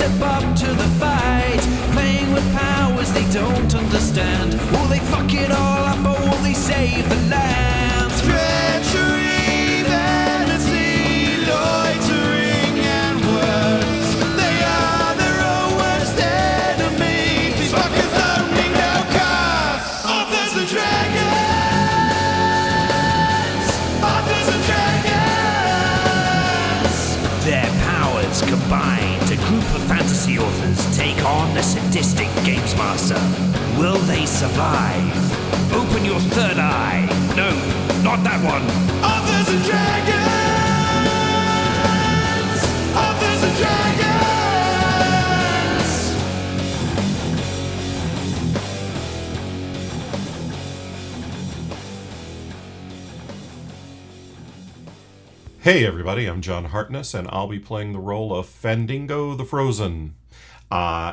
step up to the fight, playing with powers they don't understand. Will they fuck it all up or will they save the land? Treachery, vanity, loitering and worse. They are their own worst enemies. These fuckers don't need no curse. Authors and dragons. Authors and dragons. Their powers combined, a group of fantasy authors take on a sadistic games master. Will they survive? Open your third eye. No, not that one. Authors and dragons. Authors and dragons. Hey everybody, I'm John Hartness, and I'll be playing the role of Fandango the Frozen.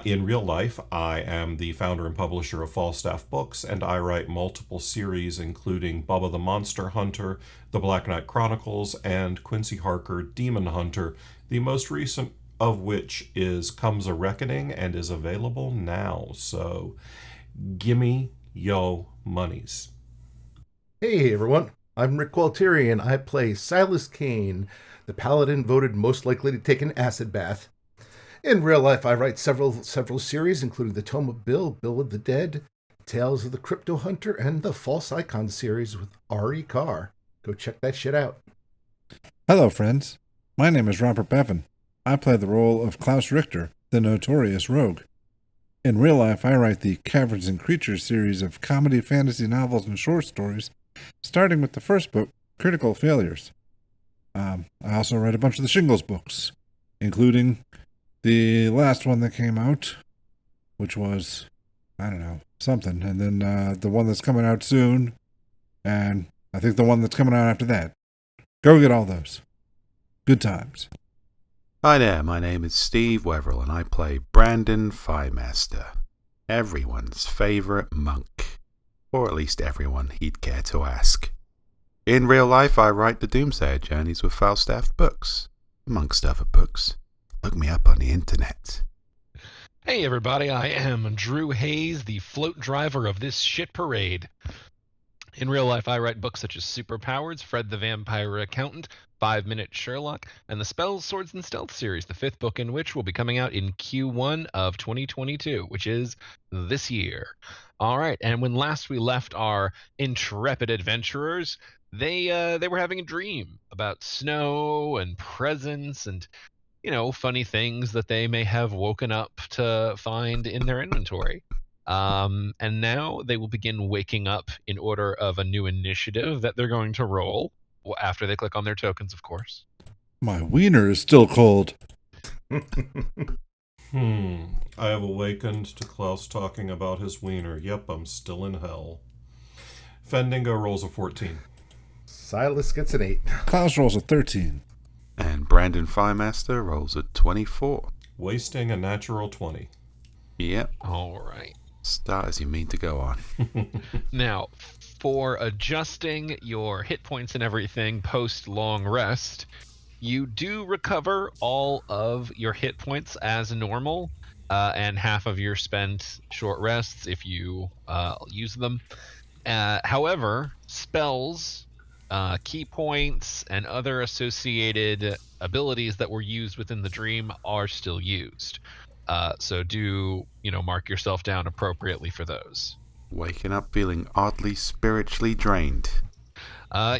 In real life, I am the founder and publisher of Falstaff Books, and I write multiple series including Bubba the Monster Hunter, The Black Knight Chronicles, and Quincy Harker Demon Hunter, the most recent of which is Comes a Reckoning and is available now, so gimme yo monies. Hey everyone, I'm Rick Gualtieri and I play Silas Kane, the paladin voted most likely to take an acid bath. In real life, I write several series, including the Tome of Bill of the Dead, Tales of the Crypto Hunter, and the False Icon series with R.E. Carr. Go check that shit out. Hello, friends. My name is Robert Bevan. I play the role of Klaus Richter, the notorious rogue. In real life, I write the Caverns and Creatures series of comedy, fantasy novels, and short stories, starting with the first book, Critical Failures. I also write a bunch of the Shingles books, including the last one that came out, which was, I don't know, something. And then the one that's coming out soon, and I think the one that's coming out after that. Go get all those. Good times. Hi there, my name is Steve Weverill, and I play Brandon Firemaster, everyone's favourite monk. Or at least everyone he'd care to ask. In real life, I write the Doomsayer Journeys with Falstaff Books, amongst other books. Look me up on the internet. Hey everybody, I am Drew Hayes, the float driver of this shit parade. In real life, I write books such as Superpowers, Fred the Vampire Accountant, 5 Minute Sherlock, and the Spells, Swords, and Stealth series, the 5th book in which will be coming out in Q1 of 2022, which is this year. All right, and when last we left our intrepid adventurers, they were having a dream about snow and presents and, you know, funny things that they may have woken up to find in their inventory. And now they will begin waking up in order of a new initiative that they're going to roll after they click on their tokens, of course. My wiener is still cold. I have awakened to Klaus talking about his wiener. Yep, I'm still in hell. Fandango rolls a 14. Silas gets an 8. Klaus rolls a 13. And Brandon Firemaster rolls a 24. Wasting a natural 20. Yep. All right. Start as you mean to go on. Now, for adjusting your hit points and everything post long rest, you do recover all of your hit points as normal, and half of your spent short rests if you use them. However, spells, key points, and other associated abilities that were used within the dream are still used. So do, mark yourself down appropriately for those. Waking up feeling oddly spiritually drained.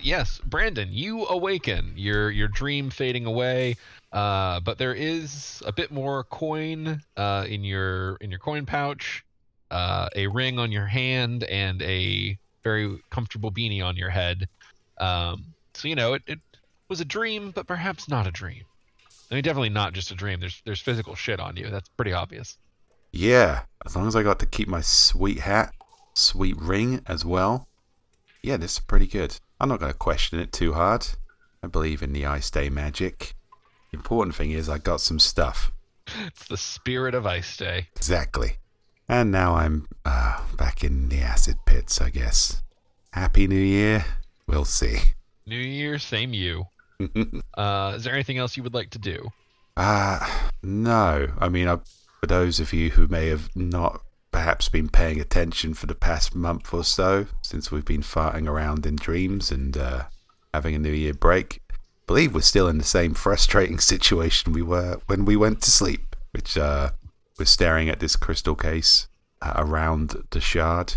Yes, Brandon, you awaken. Your dream fading away, but there is a bit more coin in your coin pouch, a ring on your hand, and a very comfortable beanie on your head. So it was a dream, but perhaps not a dream. I mean, definitely not just a dream. There's physical shit on you. That's pretty obvious. Yeah, as long as I got to keep my sweet hat, sweet ring as well. Yeah, this is pretty good. I'm not going to question it too hard. I believe in the Ice Day magic. The important thing is I got some stuff. It's the spirit of Ice Day. Exactly. And now I'm back in the acid pits, I guess. Happy New Year. We'll see. New Year, same you. Is there anything else you would like to do? No. I mean, for those of you who may have not perhaps been paying attention for the past month or so, since we've been farting around in dreams and having a New Year break, I believe we're still in the same frustrating situation we were when we went to sleep, which we're staring at this crystal case around the shard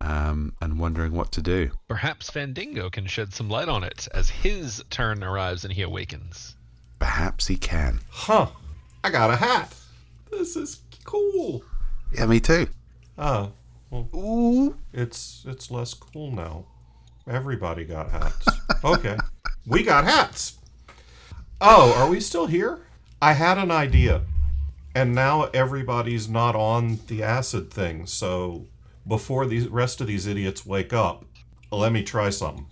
and wondering what to do. Perhaps Fandango can shed some light on it as his turn arrives and he awakens. Perhaps he can. Huh. I got a hat. This is cool. Yeah, me too. Oh. Well, Ooh. it's less cool now. Everybody got hats. Okay. We got hats. Oh, are we still here? I had an idea. And now everybody's not on the acid thing, so before the rest of these idiots wake up, let me try something.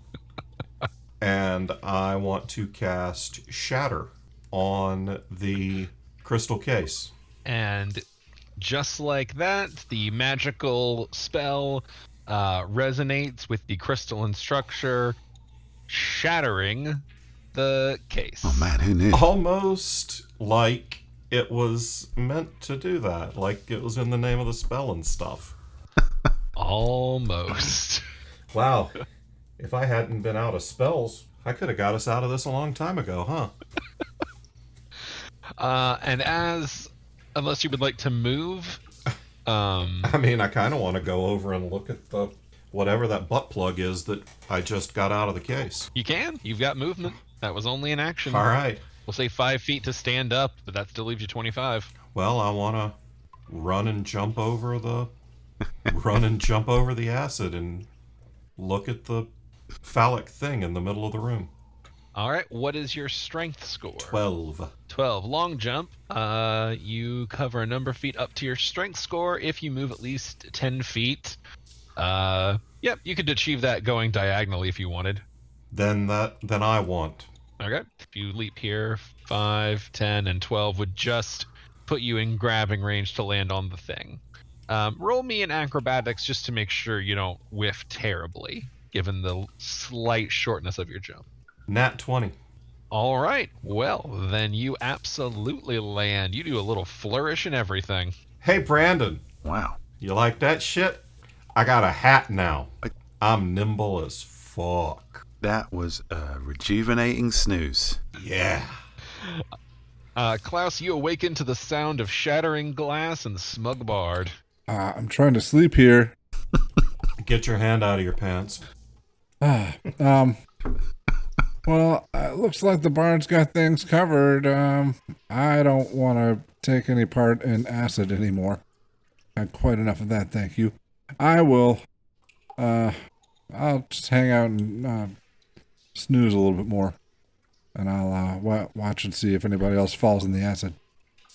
And I want to cast Shatter on the crystal case. And just like that, the magical spell resonates with the crystalline structure, shattering the case. Oh man, who knew? Almost like it was meant to do that, like it was in the name of the spell and stuff. Almost. Wow. If I hadn't been out of spells, I could have got us out of this a long time ago, huh? And unless you would like to move, I mean, I kind of want to go over and look at the whatever that butt plug is that I just got out of the case. you can. You've got movement. That was only an action. All right. We'll say 5 feet to stand up, but that still leaves you 25. Well, I want to run and jump over the acid and look at the phallic thing in the middle of the room. All right. What is your strength score? 12. 12. Long jump. You cover a number of feet up to your strength score if you move at least 10 feet. Yep, you could achieve that going diagonally if you wanted. Then I want. Okay. If you leap here, 5, 10, and 12 would just put you in grabbing range to land on the thing. Roll me an acrobatics just to make sure you don't whiff terribly, given the slight shortness of your jump. Nat 20. All right. Well, then you absolutely land. You do a little flourish and everything. Hey, Brandon. Wow. You like that shit? I got a hat now. I'm nimble as fuck. That was a rejuvenating snooze. Yeah. Klaus, you awaken to the sound of shattering glass and smug bard. I'm trying to sleep here. Get your hand out of your pants. Well, it looks like the bard's got things covered. I don't want to take any part in acid anymore. Had quite enough of that, thank you. I will, I'll just hang out and snooze a little bit more. And I'll watch and see if anybody else falls in the acid.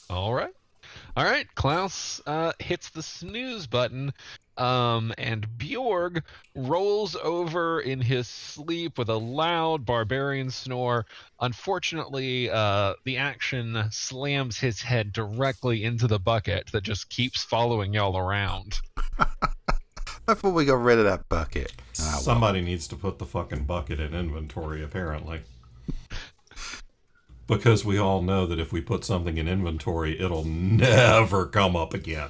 All right. All right. Klaus hits the snooze button, and Bjorg rolls over in his sleep with a loud barbarian snore. Unfortunately, the action slams his head directly into the bucket that just keeps following y'all around. I thought we got rid of that bucket. Somebody needs to put the fucking bucket in inventory, apparently. Because we all know that if we put something in inventory, it'll never come up again.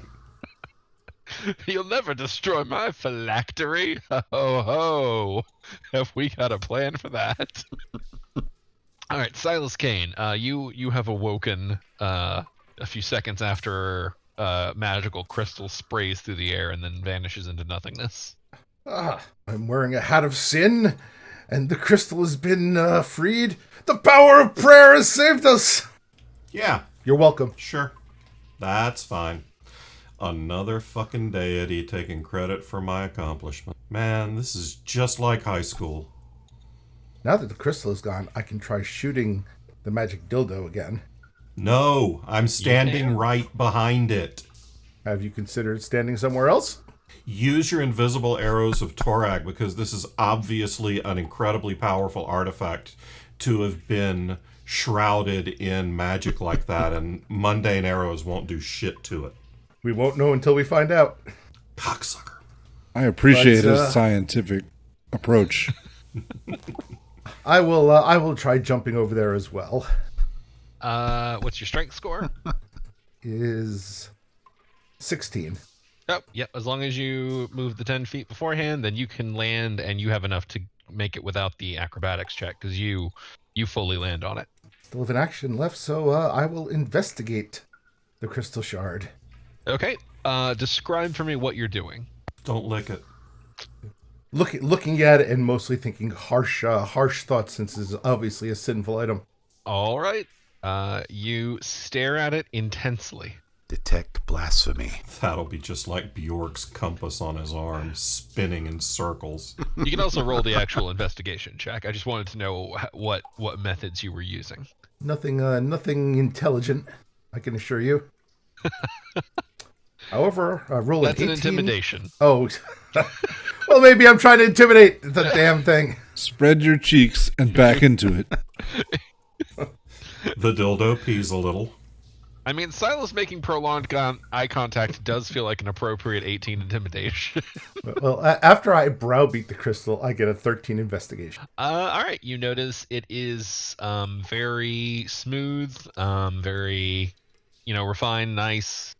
You'll never destroy my phylactery. Ho, ho. Have we got a plan for that? All right, Silas Kane, you have awoken a few seconds after magical crystal sprays through the air and then vanishes into nothingness. I'm wearing a hat of sin, and the crystal has been freed. The power of prayer has saved us. Yeah, You're welcome. sure. That's fine. Another fucking deity taking credit for my accomplishment. Man, this is just like high school. Now that the crystal is gone, I can try shooting the magic dildo again. No, I'm standing right behind it. Have you considered standing somewhere else? Use your invisible arrows of Torag, because this is obviously an incredibly powerful artifact to have been shrouded in magic like that, and mundane arrows won't do shit to it. We won't know until we find out. Cocksucker. I appreciate But, his scientific approach. I will try jumping over there as well. What's your strength score? Is 16. Oh, yep. As long as you move the 10 feet beforehand, then you can land, and you have enough to make it without the acrobatics check because you fully land on it. Still have an action left, so I will investigate the crystal shard. Okay. Describe for me what you're doing. Don't lick it. Looking at it and mostly thinking harsh thoughts, since it's obviously a sinful item. All right. You stare at it intensely. Detect blasphemy. That'll be just like Bjorg's compass on his arm, spinning in circles. You can also roll the actual investigation check. I just wanted to know what methods you were using. Nothing intelligent, I can assure you. However, roll an 18. That's an intimidation. Oh, well, maybe I'm trying to intimidate the damn thing. Spread your cheeks and back into it. The dildo pees a little. I mean, Silas making prolonged eye contact does feel like an appropriate 18 intimidation. Well, after I browbeat the crystal, I get a 13 investigation. All right. You notice it is very smooth, very, refined, nice,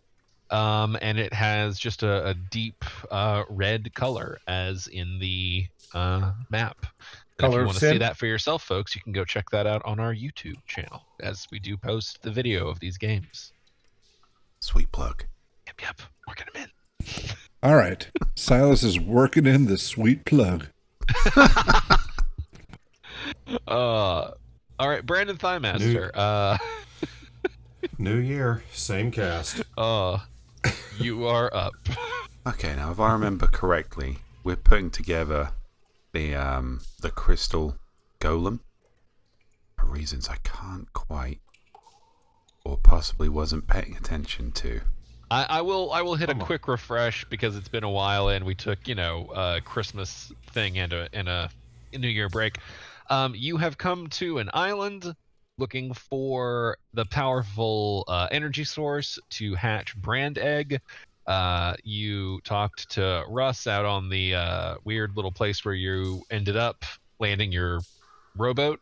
and it has just a deep red color, as in the map. And if you want to see that for yourself, folks, you can go check that out on our YouTube channel, as we do post the video of these games. Sweet plug. Yep. Working them in. All right. Silas is working in the sweet plug. All right, Brandon Thighmaster. New year, same cast. You are up. Okay, now if I remember correctly, we're putting together the crystal golem for reasons I can't quite, or possibly wasn't paying attention to. I will hit a quick refresh because it's been a while and we took a Christmas thing and a New Year break. You have come to an island looking for the powerful energy source to hatch brand egg. You talked to Russ out on the weird little place where you ended up landing your rowboat.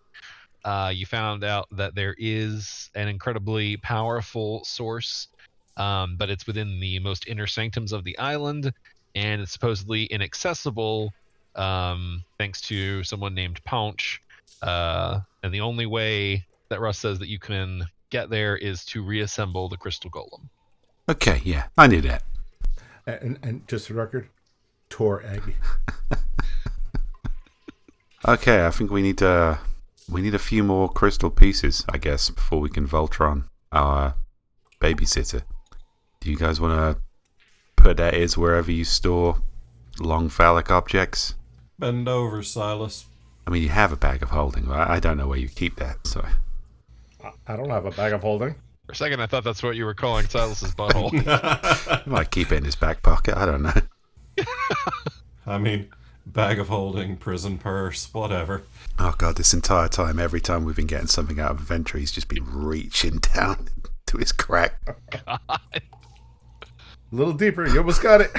You found out that there is an incredibly powerful source, but it's within the most inner sanctums of the island, and it's supposedly inaccessible thanks to someone named Paunch. And the only way that Russ says that you can get there is to reassemble the crystal golem. Okay, yeah, I knew that. And just for the record, Tor egg. Okay, I think we need a few more crystal pieces, I guess, before we can Voltron our babysitter. Do you guys want to put that as wherever you store long phallic objects? Bend over, Silas. I mean, you have a bag of holding, right? I don't know where you keep that, so... I don't have a bag of holding. For a second, I thought that's what you were calling Silas's butthole. He might keep it in his back pocket, I don't know. I mean, bag of holding, prison purse, whatever. Oh god, this entire time, every time we've been getting something out of inventory, he's just been reaching down to his crack. God. A little deeper, you almost got it.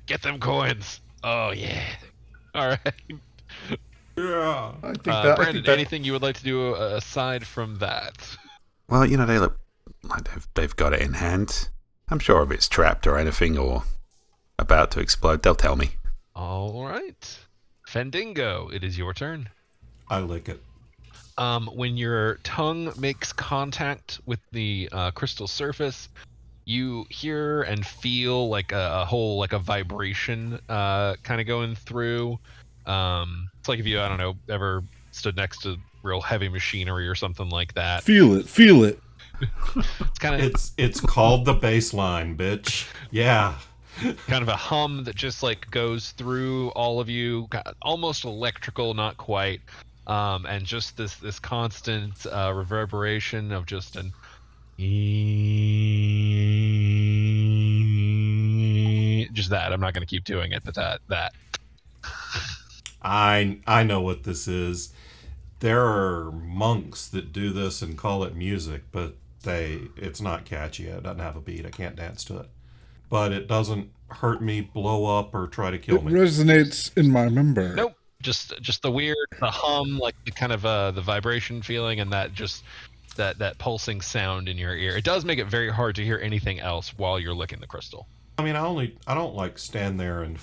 Get them coins. Oh, yeah. All right. Yeah. I think Brandon, anything you would like to do aside from that? Well, they look like they've got it in hand. I'm sure if it's trapped or anything or about to explode, they'll tell me. All right. Fendingo, it is your turn. I lick it. When your tongue makes contact with the crystal surface, you hear and feel like a whole, like a vibration kind of going through. It's like if you, I don't know, ever stood next to real heavy machinery or something like that. Feel it. It's kind of it's called the baseline, bitch. Yeah. kind of a hum that just like goes through all of you, almost electrical, not quite, and just this constant reverberation of just an just that. I'm not going to keep doing it, but that. I know what this is. There are monks that do this and call it music, but it's not catchy. It doesn't have a beat. I can't dance to it. But it doesn't hurt me, blow up, or try to kill me. It resonates in my member. Nope. Just the weird, the hum, like the kind of the vibration feeling, and that just that pulsing sound in your ear. It does make it very hard to hear anything else while you're licking the crystal. I mean, I don't like stand there and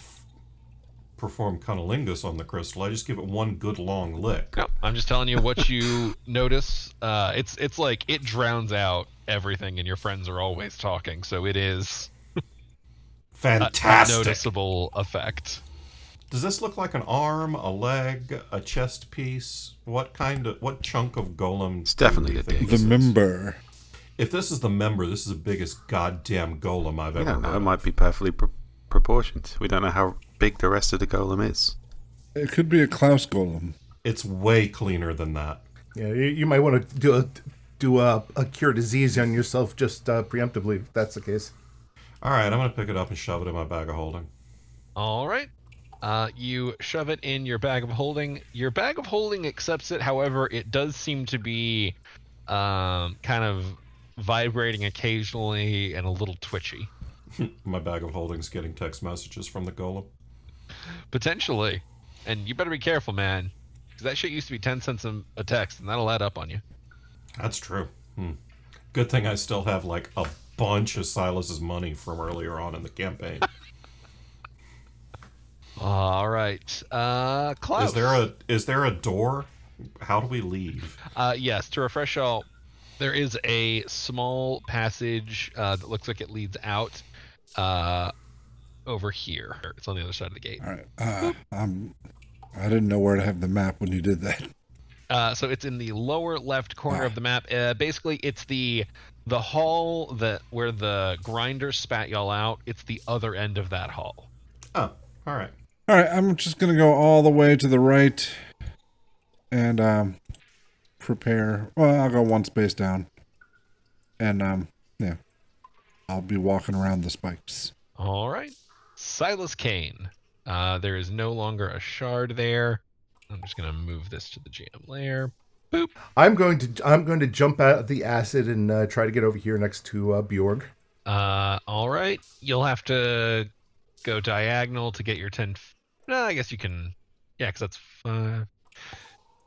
perform cunnilingus on the crystal. I just give it one good long lick. No, I'm just telling you what you notice. It's like it drowns out everything, and your friends are always talking, so it is Fantastic. a noticeable effect. Does this look like an arm, a leg, a chest piece? What chunk of golem? It's definitely do you the think dick. this The is? member. If this is the member, this is the biggest goddamn golem I've We ever don't know. heard It of. might be perfectly proportioned. We don't know how big the rest of the golem is. It could be a Klaus golem. It's way cleaner than that. Yeah, you might want to do a cure disease on yourself just preemptively, if that's the case. All right, I'm gonna pick it up and shove it in my bag of holding. All right. You shove it in your bag of holding. Your bag of holding accepts it. However, it does seem to be kind of vibrating occasionally and a little twitchy. My bag of holding's getting text messages from the golem. Potentially. And you better be careful, man. Because that shit used to be 10 cents a text, and that'll add up on you. That's true. Good thing I still have like a bunch of Silas's money from earlier on in the campaign. All right. Klaus. Is there a door? How do we leave? Yes, to refresh y'all, there is a small passage that looks like it leads out over here. It's on the other side of the gate. All right. I didn't know where to have the map when you did that. So it's in the lower left corner of the map. Basically, it's the hall where the grinder spat y'all out. It's the other end of that hall. Oh, all right. All right, I'm just going to go all the way to the right and prepare. Well, I'll go one space down. And, yeah, I'll be walking around the spikes. All right. Silas Kane. There is no longer a shard there. I'm just going to move this to the GM layer. Boop. I'm going to jump out of the acid and try to get over here next to Bjorg. All right. You'll have to go diagonal to get your 10. No, I guess you can. Yeah, because that's.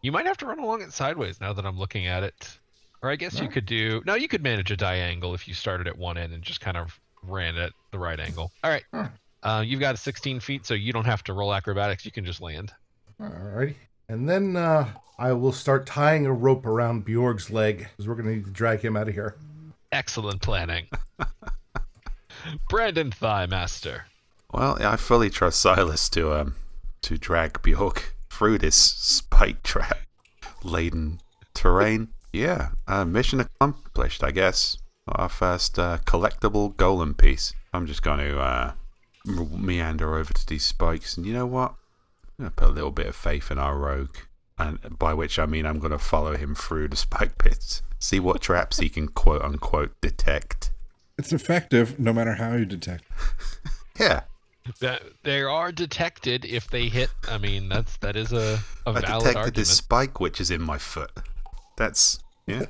You might have to run along it sideways now that I'm looking at it. Or I guess you could do. No, you could manage a diagonal if you started at one end and just kind of ran at the right angle. All right. You've got 16 feet, so you don't have to roll acrobatics. You can just land. Alrighty. And then I will start tying a rope around Bjorg's leg, because we're going to need to drag him out of here. Excellent planning. Brandon Thighmaster. Well, I fully trust Silas to drag Bjorg through this spike trap laden terrain. Yeah, mission accomplished, I guess. Our first collectible golem piece. I'm just going to meander over to these spikes, and you know what? I'm going to put a little bit of faith in our rogue, and by which I mean I'm going to follow him through the spike pits, see what traps he can quote unquote detect. It's effective no matter how you detect. Yeah. They are detected if they hit. I mean, that is a I valid detected argument. this spike which is in my foot. That's, yeah.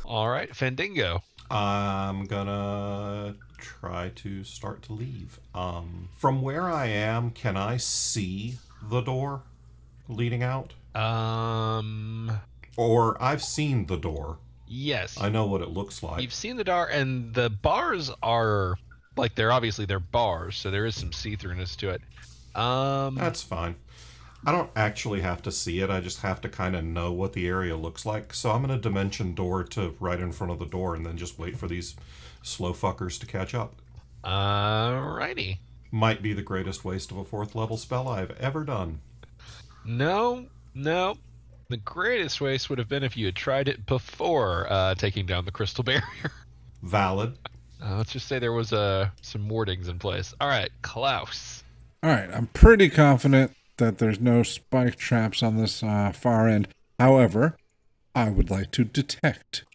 All right, Fandingo. I'm gonna try to start to leave. From where I am, can I see the door leading out? Or I've seen the door. Yes. I know what it looks like. You've seen the door, and the bars are like they're bars, so there is some see-throughness to it. That's fine. I don't actually have to see it. I just have to kind of know what the area looks like. So I'm going to dimension door to right in front of the door and then just wait for these slow fuckers to catch up. Alrighty. Might be the greatest waste of a 4th level spell I've ever done. No. The greatest waste would have been if you had tried it before taking down the crystal barrier. Valid. Let's just say there was some wardings in place. All right, Klaus. All right, I'm pretty confident that there's no spike traps on this far end. However, I would like to detect.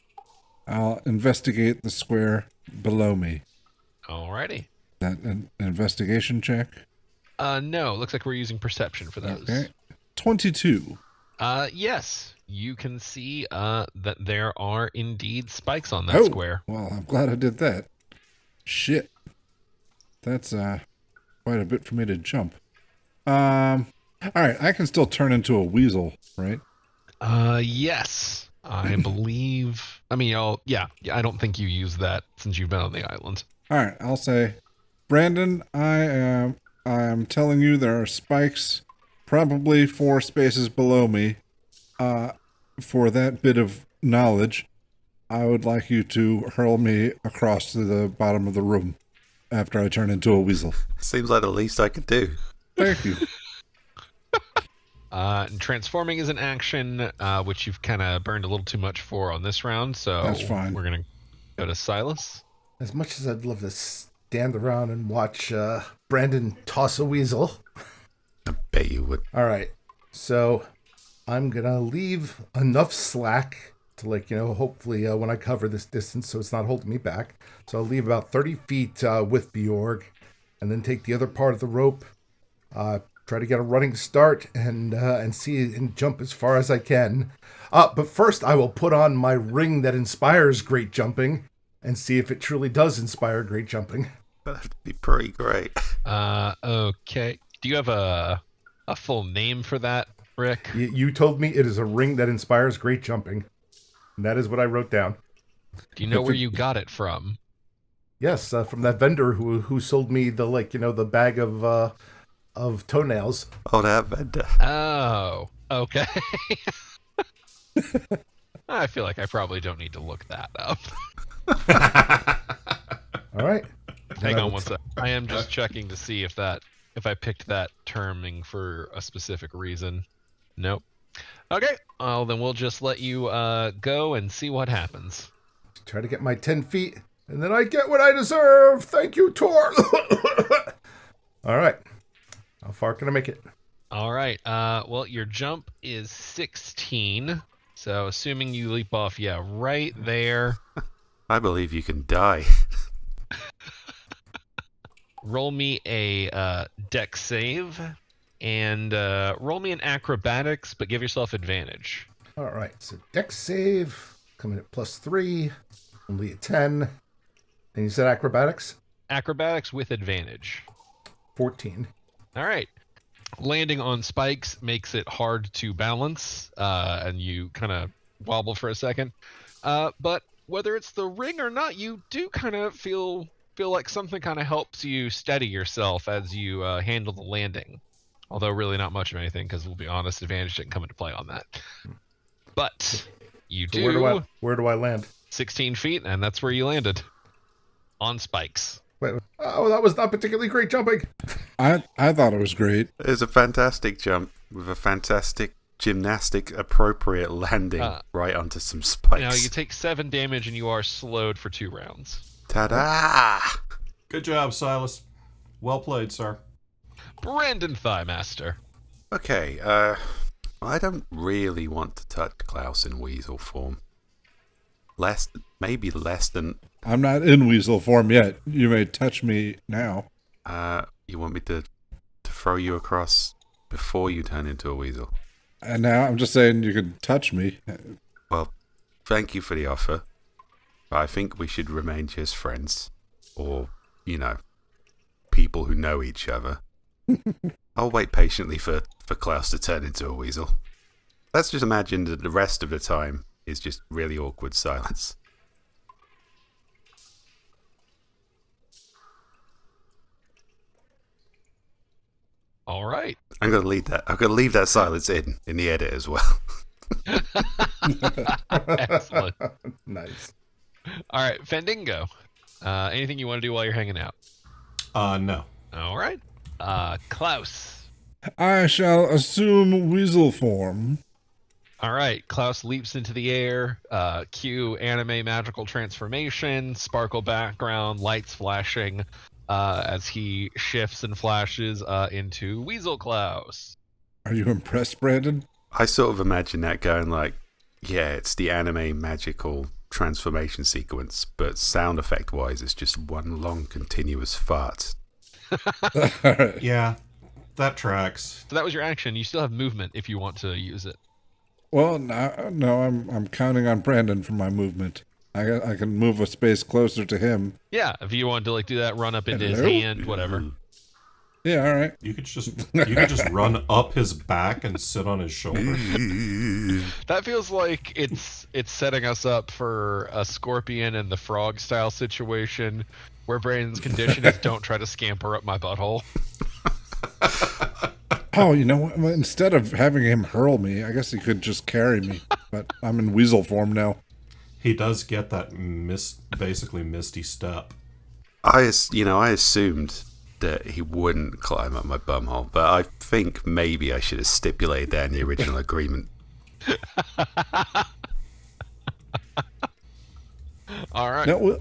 I'll investigate the square below me. Alrighty. That an investigation check? No, looks like we're using perception for those. Okay. 22. Yes, you can see that there are indeed spikes on that square. Well, I'm glad I did that. Shit. That's quite a bit for me to jump. All right, I can still turn into a weasel, right? Yes. I believe. I mean, yeah. I don't think you use that since you've been on the island. All right, I'll say, Brandon, I am telling you there are spikes probably 4 spaces below me. For that bit of knowledge, I would like you to hurl me across to the bottom of the room after I turn into a weasel. Seems like the least I could do. Thank you. And transforming is an action, which you've kind of burned a little too much for on this round, so That's fine. We're going to go to Silas. As much as I'd love to stand around and watch Brandon toss a weasel. I bet you would. All right. So I'm going to leave enough slack to, hopefully when I cover this distance so it's not holding me back. So I'll leave about 30 feet with Bjorg and then take the other part of the rope, try to get a running start and see and jump as far as I can. But first I will put on my ring that inspires great jumping and see if it truly does inspire great jumping. That'd be pretty great. Okay. Do you have a full name for that, Rick? You told me it is a ring that inspires great jumping. And that is what I wrote down. Do you know where you got it from? Yes, from that vendor who sold me the bag of toenails. Oh, that vendor. Oh, okay. I feel like I probably don't need to look that up. All right. Hang on one sec. I am just checking to see if I picked that terming for a specific reason. Nope. Okay. Well, then we'll just let you go and see what happens. Try to get my 10 feet, and then I get what I deserve. Thank you, Tor. All right. How far can I make it? All right. Well, your jump is 16. So assuming you leap off, right there. I believe you can die. Roll me a dex save, and roll me an acrobatics, but give yourself advantage. All right. So dex save, coming at +3, only a 10. And you said acrobatics? Acrobatics with advantage. 14. All right. Landing on spikes makes it hard to balance, and you kind of wobble for a second. But whether it's the ring or not, you do kind of feel like something kind of helps you steady yourself as you handle the landing. Although really not much of anything, because we'll be honest, advantage didn't come into play on that. But you So do. where do I land? 16 feet, and that's where you landed. On spikes. Wait. Oh, that was not particularly great jumping. I thought it was great. It was a fantastic jump with a fantastic gymnastic appropriate landing right onto some spikes. Now you take 7 damage and you are slowed for 2 rounds. Ta-da! Good job, Silas. Well played, sir. Brandon Thighmaster. Okay, I don't really want to touch Klaus in Weasel form. Maybe less than... I'm not in weasel form yet. You may touch me now. You want me to throw you across before you turn into a weasel? And now I'm just saying you can touch me. Well, thank you for the offer. But I think we should remain just friends. Or, people who know each other. I'll wait patiently for Klaus to turn into a weasel. Let's just imagine that the rest of the time is just really awkward silence. All right. I'm gonna leave that silence in the edit as well. Excellent. Nice. All right, Fendingo. Anything you want to do while you're hanging out? No. All right. Klaus. I shall assume weasel form. All right. Klaus leaps into the air. Cue anime magical transformation, sparkle background, lights flashing as he shifts and flashes into Weasel Klaus. Are you impressed, Brandon? I sort of imagine that going like, yeah, it's the anime magical transformation sequence, but sound effect wise, it's just one long continuous fart. Yeah, that tracks. So that was your action. You still have movement if you want to use it. Well, no, I'm counting on Brandon for my movement. I can move a space closer to him. Yeah, if you wanted to do that, run up into his Hello? hand, whatever. Yeah, all right. You could just run up his back and sit on his shoulder. That feels like it's setting us up for a Scorpion and the Frog style situation where Brandon's condition is don't try to scamper up my butthole. Oh, you know what? Well, instead of having him hurl me, I guess he could just carry me. But I'm in Weasel form now. He does get that basically misty step. I assumed that he wouldn't climb up my bumhole, but I think maybe I should have stipulated that in the original agreement. All right. No,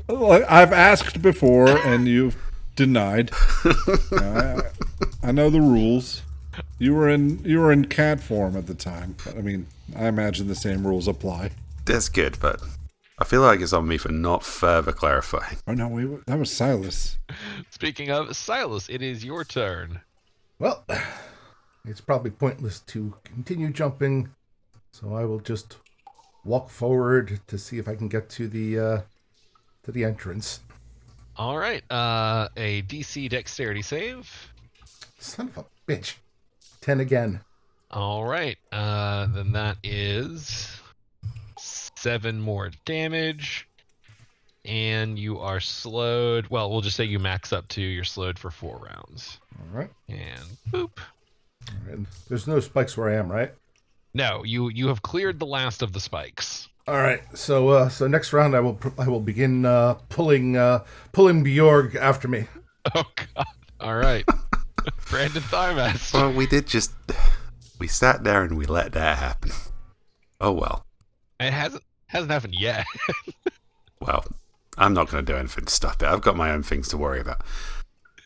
I've asked before, and you've denied. I know the rules. You were in cat form at the time, but I mean, I imagine the same rules apply. That's good, but I feel like it's on me for not further clarifying. Oh no, that was Silas. Speaking of Silas, it is your turn. Well, it's probably pointless to continue jumping, so I will just walk forward to see if I can get to the entrance. All right. A DC Dexterity save. Son of a bitch. 10 again. All right. Then that is 7 more damage. And you are slowed. Well, we'll just say you max up to you're slowed for 4 rounds. All right. And boop. All right. There's no spikes where I am, right? No, you have cleared the last of the spikes. All right. So next round I will begin pulling Bjorg after me. Oh God! All right, Brandon Thymas. Well, we sat there and we let that happen. Oh well. It hasn't happened yet. Well, I'm not going to do anything to stop it. I've got my own things to worry about.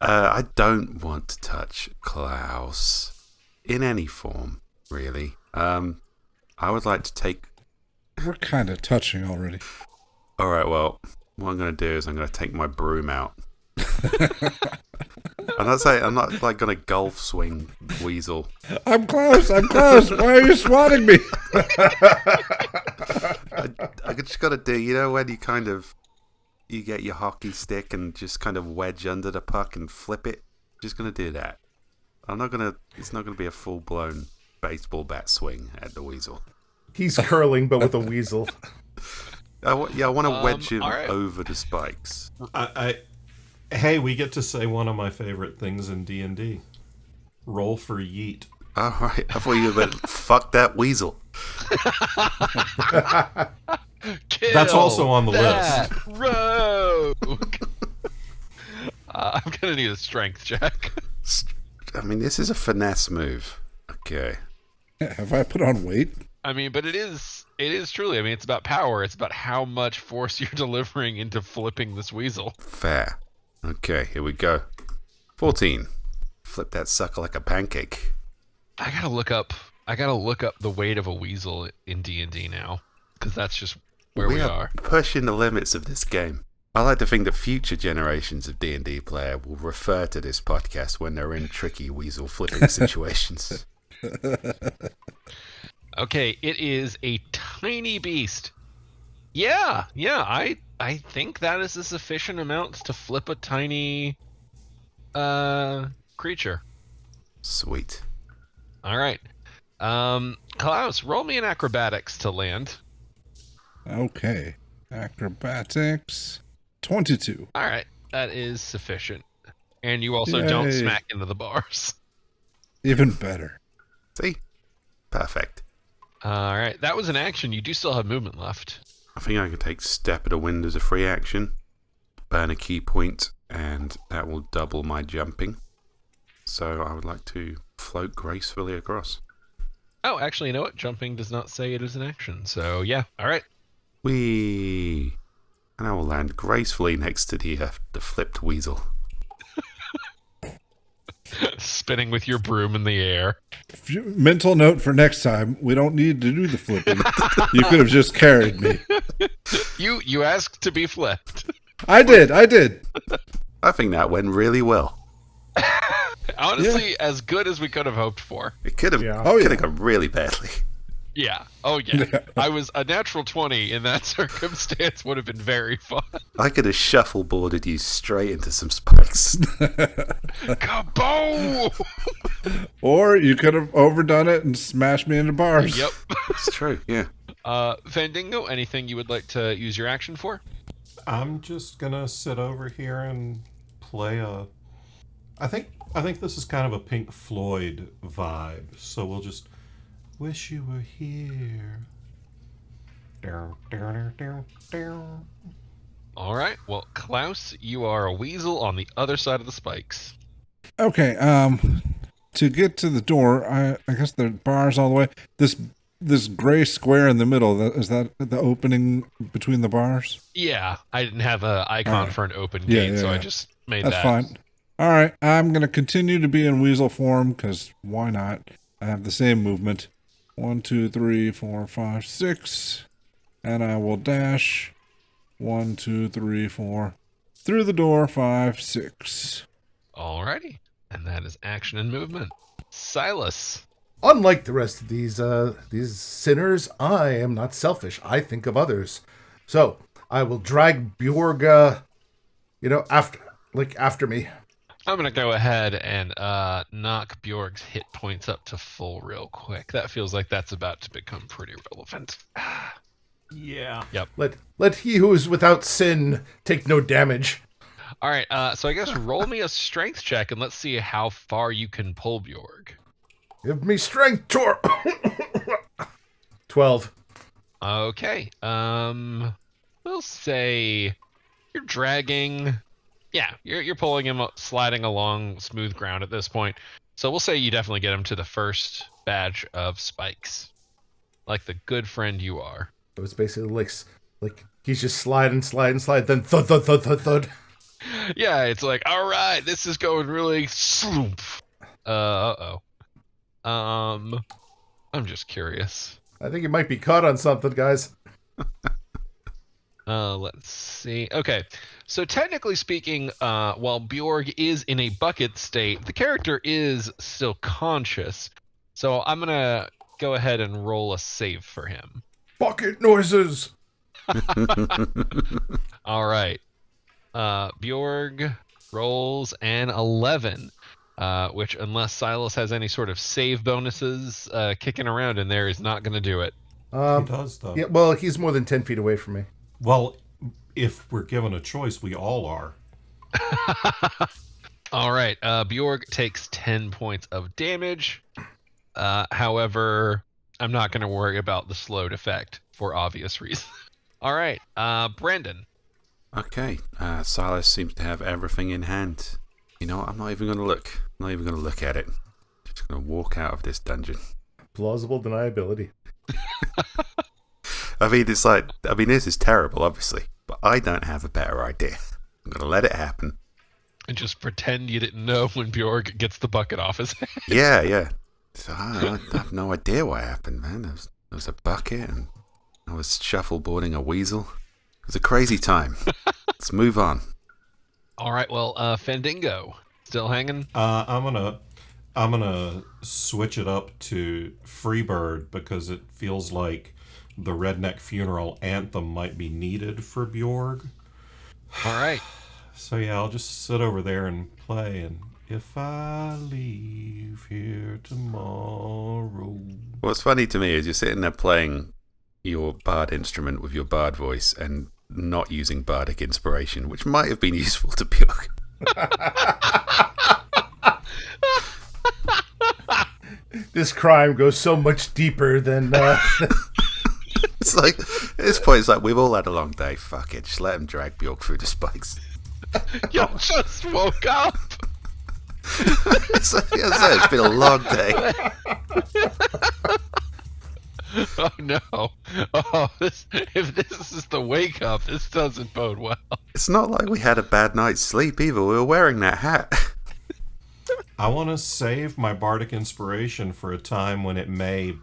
I don't want to touch Klaus in any form, really. I would like to take... We're kind of touching already. All right, well, what I'm going to do is I'm going to take my broom out. I'm not like going to golf swing Weasel. I'm close. Why are you swatting me? I just got to do, when you get your hockey stick and just kind of wedge under the puck and flip it. Just going to do that. It's not going to be a full-blown baseball bat swing at the Weasel. He's curling, but with a weasel. I want to wedge him right. over the spikes. Hey, we get to say one of my favorite things in D&D. Roll for yeet. All right, I thought you were fuck that Weasel. That's also on the that list. Rogue. I'm gonna need a strength check. I mean, this is a finesse move. Okay. Have I put on weight? I mean, but it is truly. I mean, it's about power. It's about how much force you're delivering into flipping this weasel. Fair. Okay, here we go. 14. Flip that sucker like a pancake. I gotta look up the weight of a weasel in D&D now, because that's just where we are. Pushing the limits of this game. I like to think that future generations of D&D player will refer to this podcast when they're in tricky weasel flipping situations. Okay, it is a tiny beast. Yeah, I think that is a sufficient amount to flip a tiny creature. Sweet. All right. Klaus, roll me an acrobatics to land. Okay. Acrobatics. 22. All right, that is sufficient. And you also don't smack into the bars. Even better. See? Perfect. All right, that was an action. You do still have movement left. I think I can take Step of the Wind as a free action, burn a key point, and that will double my jumping. So I would like to float gracefully across. Oh, actually, you know what? Jumping does not say it is an action. So, yeah. All right. Whee! And I will land gracefully next to the flipped weasel. Spinning with your broom in the air. Mental note for next time: we don't need to do the flipping. You could have just carried me. You asked to be flipped. I did. I think that went really well. Honestly, as good as we could have hoped for. It could have Yeah. could have gone really badly. Yeah. Oh, yeah. I was a natural 20 in that circumstance would have been very fun. I could have shuffleboarded you straight into some spikes. Kaboom! Or you could have overdone it and smashed me into bars. Yep. It's true, yeah. Fandango, anything you would like to use your action for? I'm just gonna sit over here and play a. I think this is kind of a Pink Floyd vibe, so we'll just wish you were here. All right. Well, Klaus, you are a weasel on the other side of the spikes. Okay, to get to the door, I guess the bar's all the way. This gray square in the middle, is that the opening between the bars? Yeah, I didn't have an icon Alright. for an open Yeah, gate, so I yeah. just made That's that. fine. All right, I'm going to continue to be in weasel form, because why not? I have the same movement. 1, 2, 3, 4, 5, 6. And I will dash. 1, 2, 3, 4. Through the door, 5, 6. Alrighty. And that is action and movement. Silas. Unlike the rest of these sinners, I am not selfish. I think of others. So I will drag Bjorg, after me. I'm going to go ahead and knock Bjorg's hit points up to full real quick. That feels like that's about to become pretty relevant. Yeah. Yep. Let he who is without sin take no damage. All right, so I guess roll me a strength check and let's see how far you can pull Bjorg. Give me strength, Tor. 12. Okay. We'll say you're dragging. Yeah, you're pulling him up, sliding along smooth ground at this point. So we'll say you definitely get him to the first batch of spikes, like the good friend you are. It was basically like he's just sliding, then thud, thud, thud, thud, thud. Yeah, it's like, all right, this is going really sloop. Uh-oh. I'm just curious. I think he might be caught on something, guys. Let's see. Okay, so technically speaking, while Bjorg is in a bucket state, the character is still conscious. So I'm gonna go ahead and roll a save for him. Bucket noises. All right. Bjorg rolls an 11, which, unless Silas has any sort of save bonuses kicking around in there, is not going to do it. He does, though. Yeah, well, he's more than 10 feet away from me. Well, if we're given a choice, we all are. All right. Bjorg takes 10 points of damage. However, I'm not going to worry about the slowed effect for obvious reasons. All right. Brandon. Okay, Silas seems to have everything in hand. You know what? I'm not even going to look. I'm not even going to look at it. Just going to walk out of this dungeon. Plausible deniability. I mean, this is terrible, obviously, but I don't have a better idea. I'm going to let it happen. And just pretend you didn't know when Bjorg gets the bucket off his head. Yeah. So I have no idea what happened, man. There was a bucket, and I was shuffleboarding a weasel. It was a crazy time. Let's move on. All right, well, Fandango, still hanging? I'm gonna switch it up to Freebird because it feels like the redneck funeral anthem might be needed for Bjorg. All right. So yeah, I'll just sit over there and play. And if I leave here tomorrow. What's funny to me is you're sitting there playing your bard instrument with your bard voice and not using bardic inspiration, which might have been useful to Bjorg. This crime goes so much deeper than... It's like, at this point, it's like, we've all had a long day. Fuck it. Just let him drag Bjorg through the spikes. You just woke up. It's been a long day. Oh, no. Oh, if this is the wake up, this doesn't bode well. It's not like we had a bad night's sleep either. We were wearing that hat. I want to save my bardic inspiration for a time when it may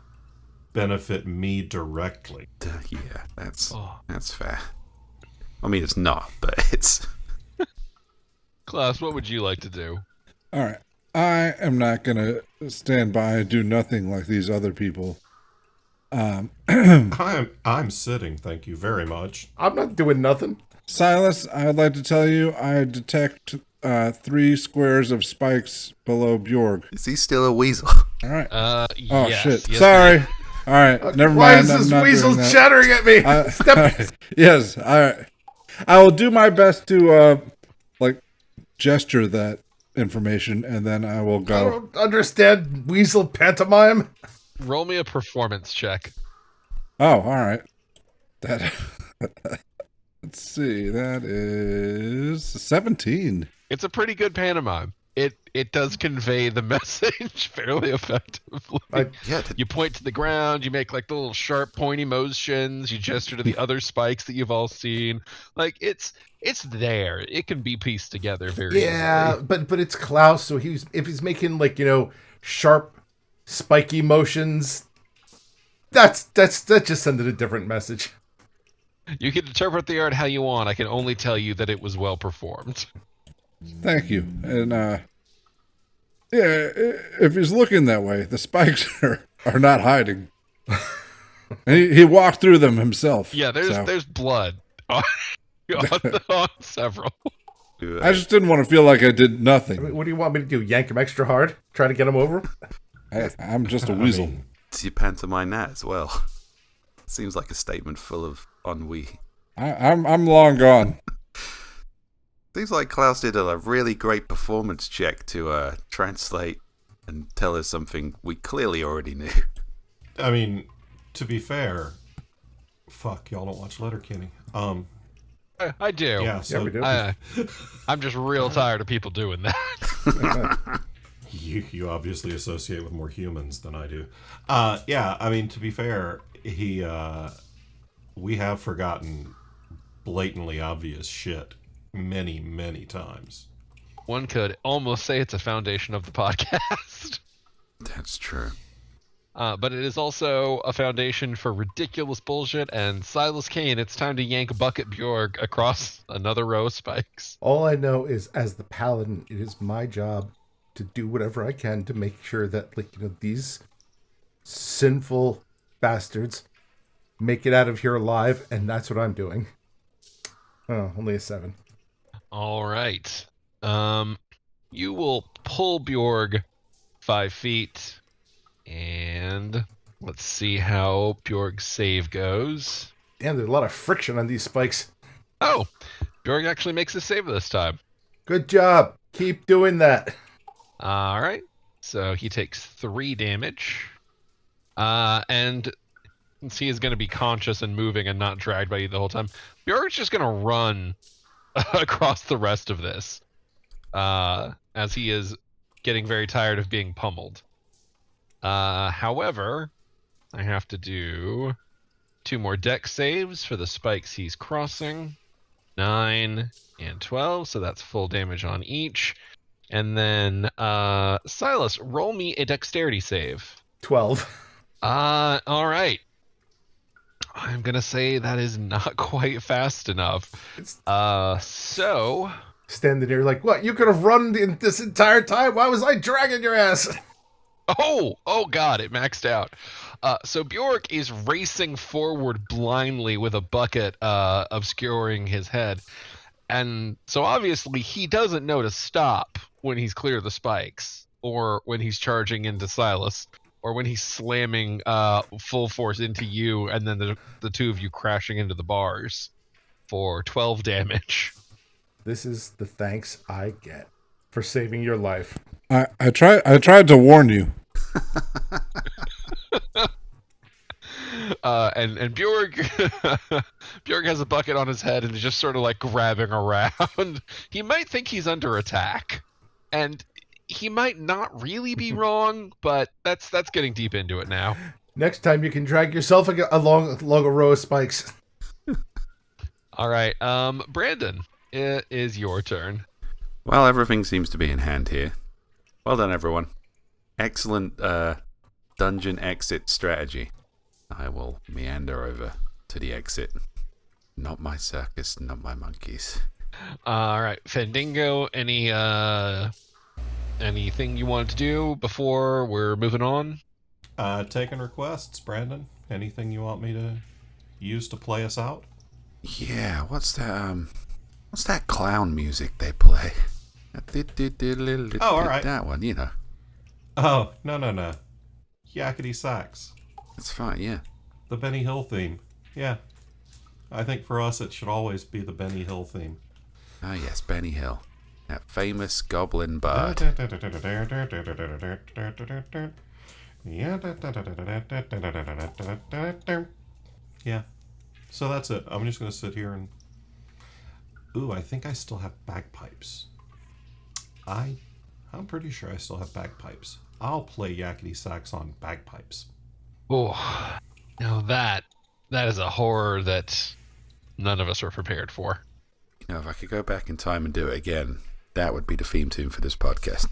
benefit me directly. Yeah, that's fair. I mean, it's not, but it's... Klaus, what would you like to do? All right. I am not going to stand by and do nothing like these other people. I'm sitting, thank you very much. I'm not doing nothing. Silas, I'd like to tell you I detect 3 squares of spikes below Bjorg. Is he still a weasel? All right. Oh, Shit. Yes, Sorry. All right. Never Why mind. is I'm this not weasel doing that. chattering at me? Step. Yes. All right. I will do my best to gesture that information, and then I will I go. don't understand weasel pantomime. Roll me a performance check. Oh, all right. That. Let's see. That is 17. It's a pretty good pantomime. It does convey the message fairly effectively. Yeah. You point to the ground, you make like the little sharp pointy motions, you gesture to the other spikes that you've all seen. Like it's there. It can be pieced together very easily. but it's Klaus, so if he's making sharp, spiky motions, that just sending a different message. You can interpret the art how you want. I can only tell you that it was well performed. Thank you. And if he's looking that way, the spikes are not hiding. And he walked through them himself. Yeah, there's blood on several. I just didn't want to feel like I did nothing. I mean, what do you want me to do? Yank him extra hard? Try to get him over? I'm just a weasel. Does you pantomime that as well? Seems like a statement full of ennui. I'm long gone. Seems like Klaus did a really great performance check to translate and tell us something we clearly already knew. I mean, to be fair, fuck, y'all don't watch Letterkenny. I do. Yeah, so we do. I'm just real tired of people doing that. you obviously associate with more humans than I do. Yeah, I mean, to be fair, we have forgotten blatantly obvious shit many, many times. One could almost say it's a foundation of the podcast. That's true. But it is also a foundation for ridiculous bullshit, and Silas Kane, it's time to yank Bucket Bjorg across another row of spikes. All I know is, as the paladin, it is my job to do whatever I can to make sure that, these sinful bastards make it out of here alive, and that's what I'm doing. Oh, only a 7. All right. You will pull Bjorg 5 feet, and let's see how Bjorg's save goes. Damn, there's a lot of friction on these spikes. Oh, Bjorg actually makes a save this time. Good job. Keep doing that. All right. So he takes 3 damage. And since he is going to be conscious and moving and not dragged by you the whole time, Bjorg's just going to run across the rest of this, as he is getting very tired of being pummeled. However, I have to do 2 more dex saves for the spikes he's crossing. 9 and 12, so that's full damage on each. And then, Silas, roll me a dexterity save. 12. All right. I'm gonna say that is not quite fast enough. So Standing there like, what? You could have run this entire time? Why was I dragging your ass? Oh God, it maxed out. So Bjorg is racing forward blindly with a bucket obscuring his head. And so obviously he doesn't know to stop when he's clear of the spikes, or when he's charging into Silas, or when he's slamming full force into you, and then the two of you crashing into the bars for 12 damage. This is the thanks I get for saving your life. I tried to warn you. And Bjorg Bjorg has a bucket on his head and is just sort of like grabbing around. He might think he's under attack, and he might not really be wrong, but that's getting deep into it now. Next time you can drag yourself along a row of spikes. All right, Brandon, it is your turn. Well, everything seems to be in hand here. Well done, everyone. Excellent dungeon exit strategy. I will meander over to the exit. Not my circus, not my monkeys. All right, Fandango, anything you want to do before we're moving on? Taking requests, Brandon. anything you want me to use to play us out? Yeah, what's that clown music they play? Oh, all right. That one, you know. Oh, no. Yakety sax. That's fine, yeah. The Benny Hill theme. Yeah. I think for us it should always be the Benny Hill theme. Ah, yes, Benny Hill. That famous goblin bard. Yeah. So that's it. I'm just going to sit here and... Ooh, I think I still have bagpipes. I'm pretty sure I still have bagpipes. I'll play yakety sax on bagpipes. Oh, now that is a horror that none of us were prepared for. You know, if I could go back in time and do it again, that would be the theme tune for this podcast.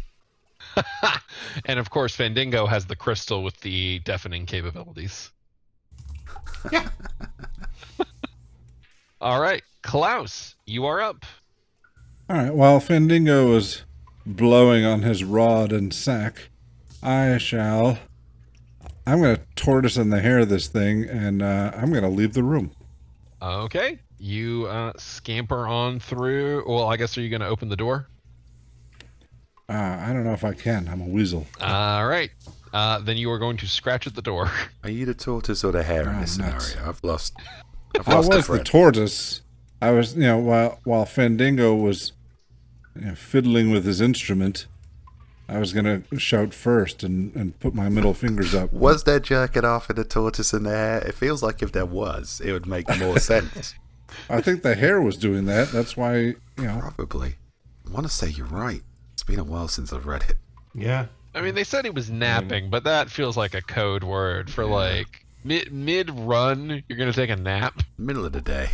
And of course, Fandango has the crystal with the deafening capabilities. Yeah. All right, Klaus, you are up. All right, while Fandango is blowing on his rod and sack, I'm going to tortoise in the hair this thing, and I'm going to leave the room. Okay, you scamper on through. Well, I guess, are you going to open the door? I don't know if I can. I'm a weasel. All right. Then you are going to scratch at the door. Are you the tortoise or the hare in this nuts. scenario? I've lost I was a the friend. tortoise. I was, while Fandango was fiddling with his instrument, I was going to shout first and put my middle fingers up. Was there jerking off in the tortoise and the hare? It feels like if there was, it would make more sense. I think the hare was doing that. That's why, Probably. I want to say you're right. It's been a while since I've read it. Yeah. I mean, they said he was napping, but that feels like a code word for like mid-run, you're going to take a nap. Middle of the day.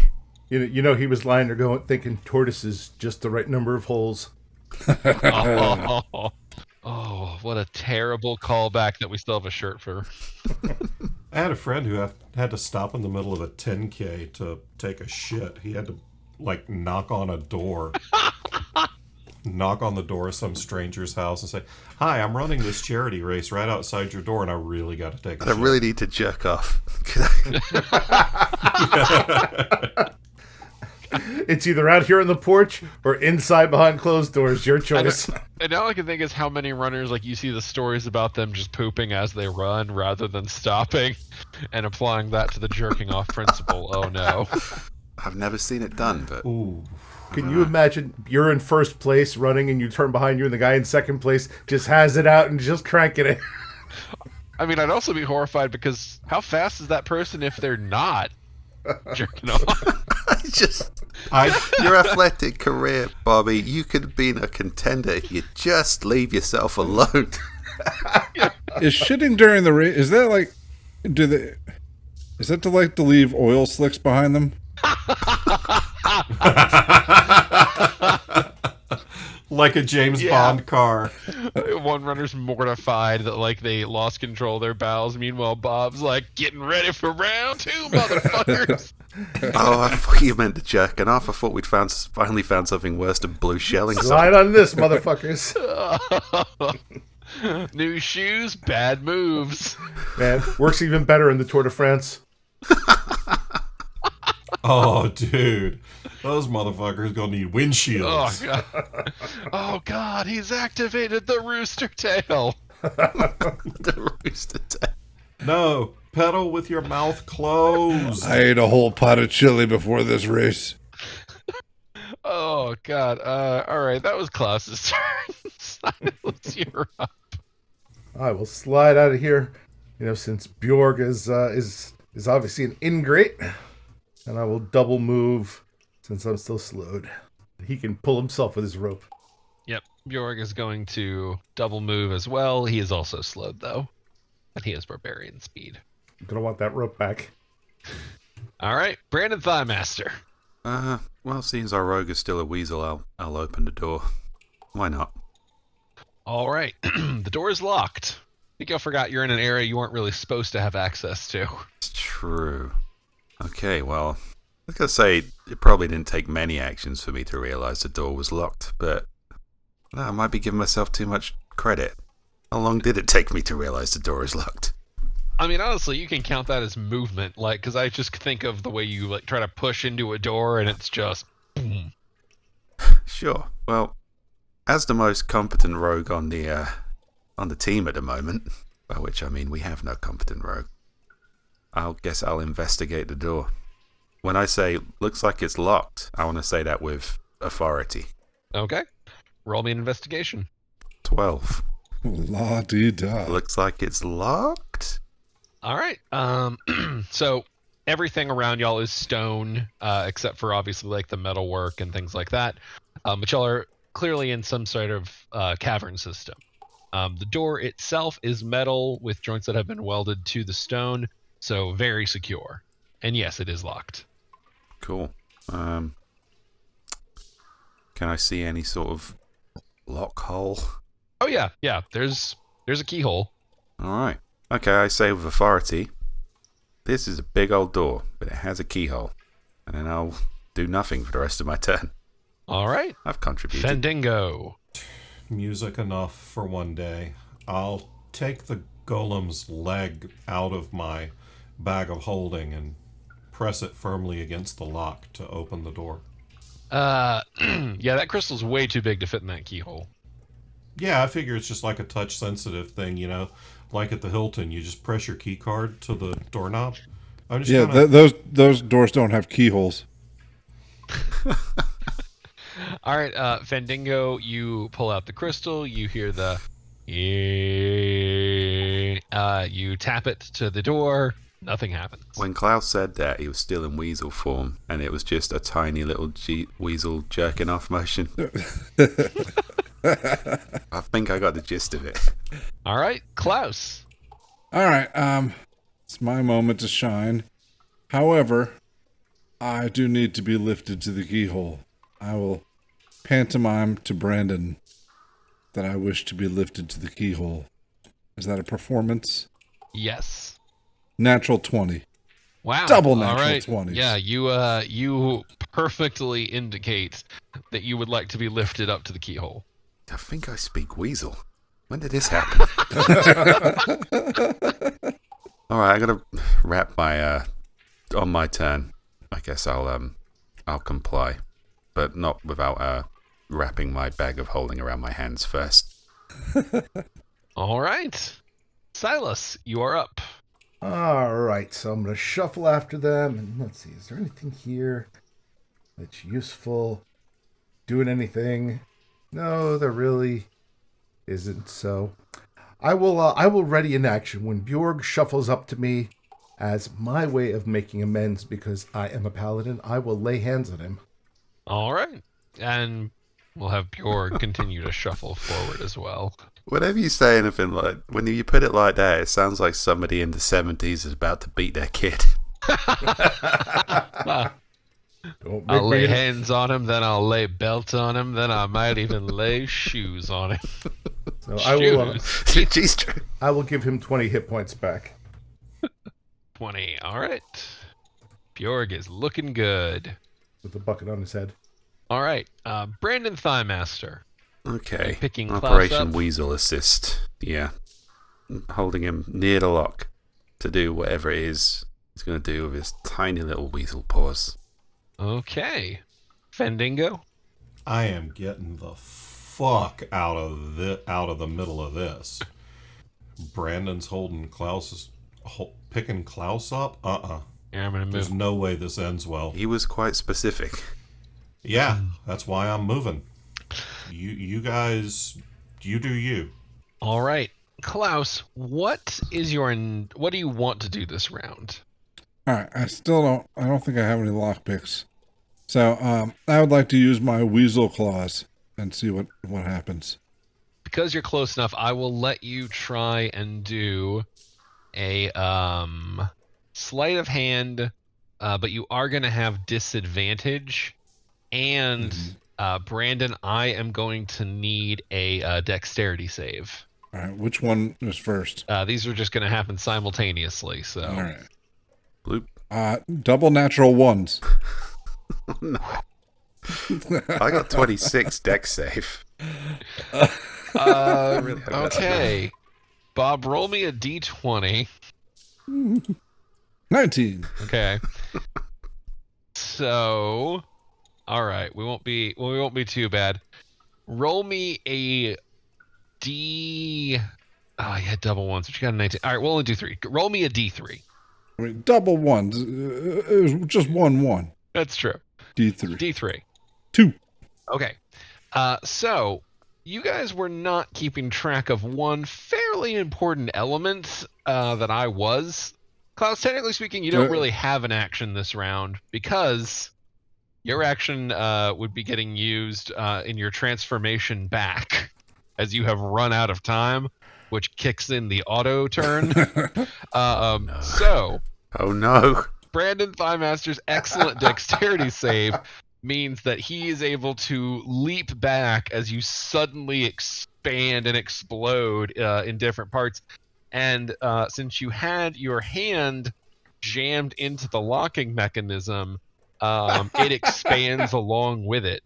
You know, he was lying there thinking tortoise is just the right number of holes. Oh, what a terrible callback that we still have a shirt for. I had a friend who had to stop in the middle of a 10K to take a shit. He had to, knock on a door. Knock on the door of some stranger's house and say, "Hi, I'm running this charity race right outside your door, and I really got to take a shit. I really need to jerk off. It's either out here on the porch or inside behind closed doors. Your choice. And all I can think is how many runners, you see the stories about them just pooping as they run rather than stopping and applying that to the jerking off principle. Oh, no. I've never seen it done, but... Ooh. Can you imagine you're in first place running and you turn behind you and the guy in second place just has it out and just cranking it? I mean, I'd also be horrified because how fast is that person if they're not jerking off? Your athletic career, Bobby, you could have been a contender if you just leave yourself alone. Is shitting during the race, is that is that to leave oil slicks behind them? Like a James Bond car. One runner's mortified that they lost control of their bowels. Meanwhile, Bob's getting ready for round 2, motherfuckers. Oh, I thought you meant the jerking off. I thought we'd finally found something worse than blue shelling. Slide on this, motherfuckers. New shoes, bad moves. Man, works even better in the Tour de France. Oh, dude. Those motherfuckers gonna need windshields. Oh, God, he's activated the rooster tail. The rooster tail. No, pedal with your mouth closed. I ate a whole pot of chili before this race. Oh, God. All right, that was Klaus's turn. Silence, you're up. I will slide out of here, since Bjorg is obviously an ingrate. And I will double move since I'm still slowed. He can pull himself with his rope. Yep, Bjorg is going to double move as well. He is also slowed, though. And he has barbarian speed. I'm going to want that rope back. All right, Brandon Thighmaster. Well, seeing as our rogue is still a weasel, I'll open the door. Why not? All right, the door is locked. I think you forgot you're in an area you weren't really supposed to have access to. It's true. Okay, well, I was going to say, it probably didn't take many actions for me to realize the door was locked, but I might be giving myself too much credit. How long did it take me to realize the door is locked? I mean, honestly, you can count that as movement, like, because I just think of the way you like try to push into a door, and it's just boom. Sure. Well, as the most competent rogue on the team at the moment, by which I mean we have no competent rogue, I'll investigate the door. When I say looks like it's locked, I want to say that with authority. Okay. Roll me an investigation. 12. La-dee-da. Looks like it's locked. All right. So everything around y'all is stone, except for obviously like the metal work and things like that. But y'all are clearly in some sort of cavern system. The door itself is metal with joints that have been welded to the stone, so very secure. And yes, it is locked. Cool. Can I see any sort of lock hole? Oh yeah. There's a keyhole. All right. Okay, I say with authority, this is a big old door, but it has a keyhole. And then I'll do nothing for the rest of my turn. All right. I've contributed. Fendingo. Music enough for one day. I'll take the golem's leg out of my bag of holding and press it firmly against the lock to open the door. Yeah, that crystal's way too big to fit in that keyhole. Yeah, I figure it's just like a touch-sensitive thing, you know? Like at the Hilton, you just press your key card to the doorknob. I'm just Yeah, those doors don't have keyholes. All right, Fendingo, you pull out the crystal. You hear the you tap it to the door. Nothing happens. When Klaus said that, he was still in Weasel form, and it was just a tiny little Weasel jerking off motion. I think I got the gist of it. All right, Klaus. All right, it's my moment to shine. However, I do need to be lifted to the keyhole. I will pantomime to Brandon that I wish to be lifted to the keyhole. Is that a performance? Yes. Natural 20. Wow. Double natural All right. 20s. Yeah, you perfectly indicate that you would like to be lifted up to the keyhole. I think I speak Weasel. When did this happen? All right, I gotta wrap my on my turn. I guess I'll comply, but not without wrapping my bag of holding around my hands first. All right, Silas, you are up. All right, so I'm going to shuffle after them, and let's see, is there anything here that's useful? Doing anything? No, there really isn't. So I will ready in action when Bjorg shuffles up to me as my way of making amends because I am a paladin. I will lay hands on him. All right, and we'll have Bjorg continue to shuffle forward as well. Whenever you say anything like, when you put it like that, it sounds like somebody in the 70s is about to beat their kid. I'll lay hands on him, then I'll lay belt on him, then I might even lay shoes on him. So I will give him 20 hit points back. 20. All right. Bjorg is looking good. With the bucket on his head. All right. Brandon Thighmaster. Okay. Picking Klaus Operation up. Weasel assist. Yeah. Holding him near the lock to do whatever it is he's going to do with his tiny little weasel paws. Okay. Fendingo. I am getting the fuck out of the middle of this. Brandon's holding Klaus's picking Klaus up. Yeah, I'm gonna move. There's no way this ends well. He was quite specific. Yeah, that's why I'm moving. You guys, you do you. All right, Klaus. What do you want to do this round? All right, I don't think I have any lockpicks. So I would like to use my weasel claws and see what happens. Because you're close enough, I will let you try and do a sleight of hand, but you are going to have disadvantage. And Brandon, I am going to need a dexterity save. All right, which one is first? These are just going to happen simultaneously. So. All right. Bloop. Double natural ones. No. I got 26 dex save. Okay. Bob, roll me a d20. 19. Okay. So, all right, we won't be too bad. Roll me a D. Oh, you had double ones, but you got a 19. All right, we'll only do 3. Roll me a D3. I mean, double ones. It was just 1. That's true. D3. D3. 2. Okay. So you guys were not keeping track of one fairly important element that I was. Klaus, technically speaking, you don't really have an action this round because your action would be getting used in your transformation back as you have run out of time, which kicks in the auto turn. So, Oh no. Brandon Thighmaster's excellent dexterity save means that he is able to leap back as you suddenly expand and explode in different parts. And since you had your hand jammed into the locking mechanism, it expands along with it,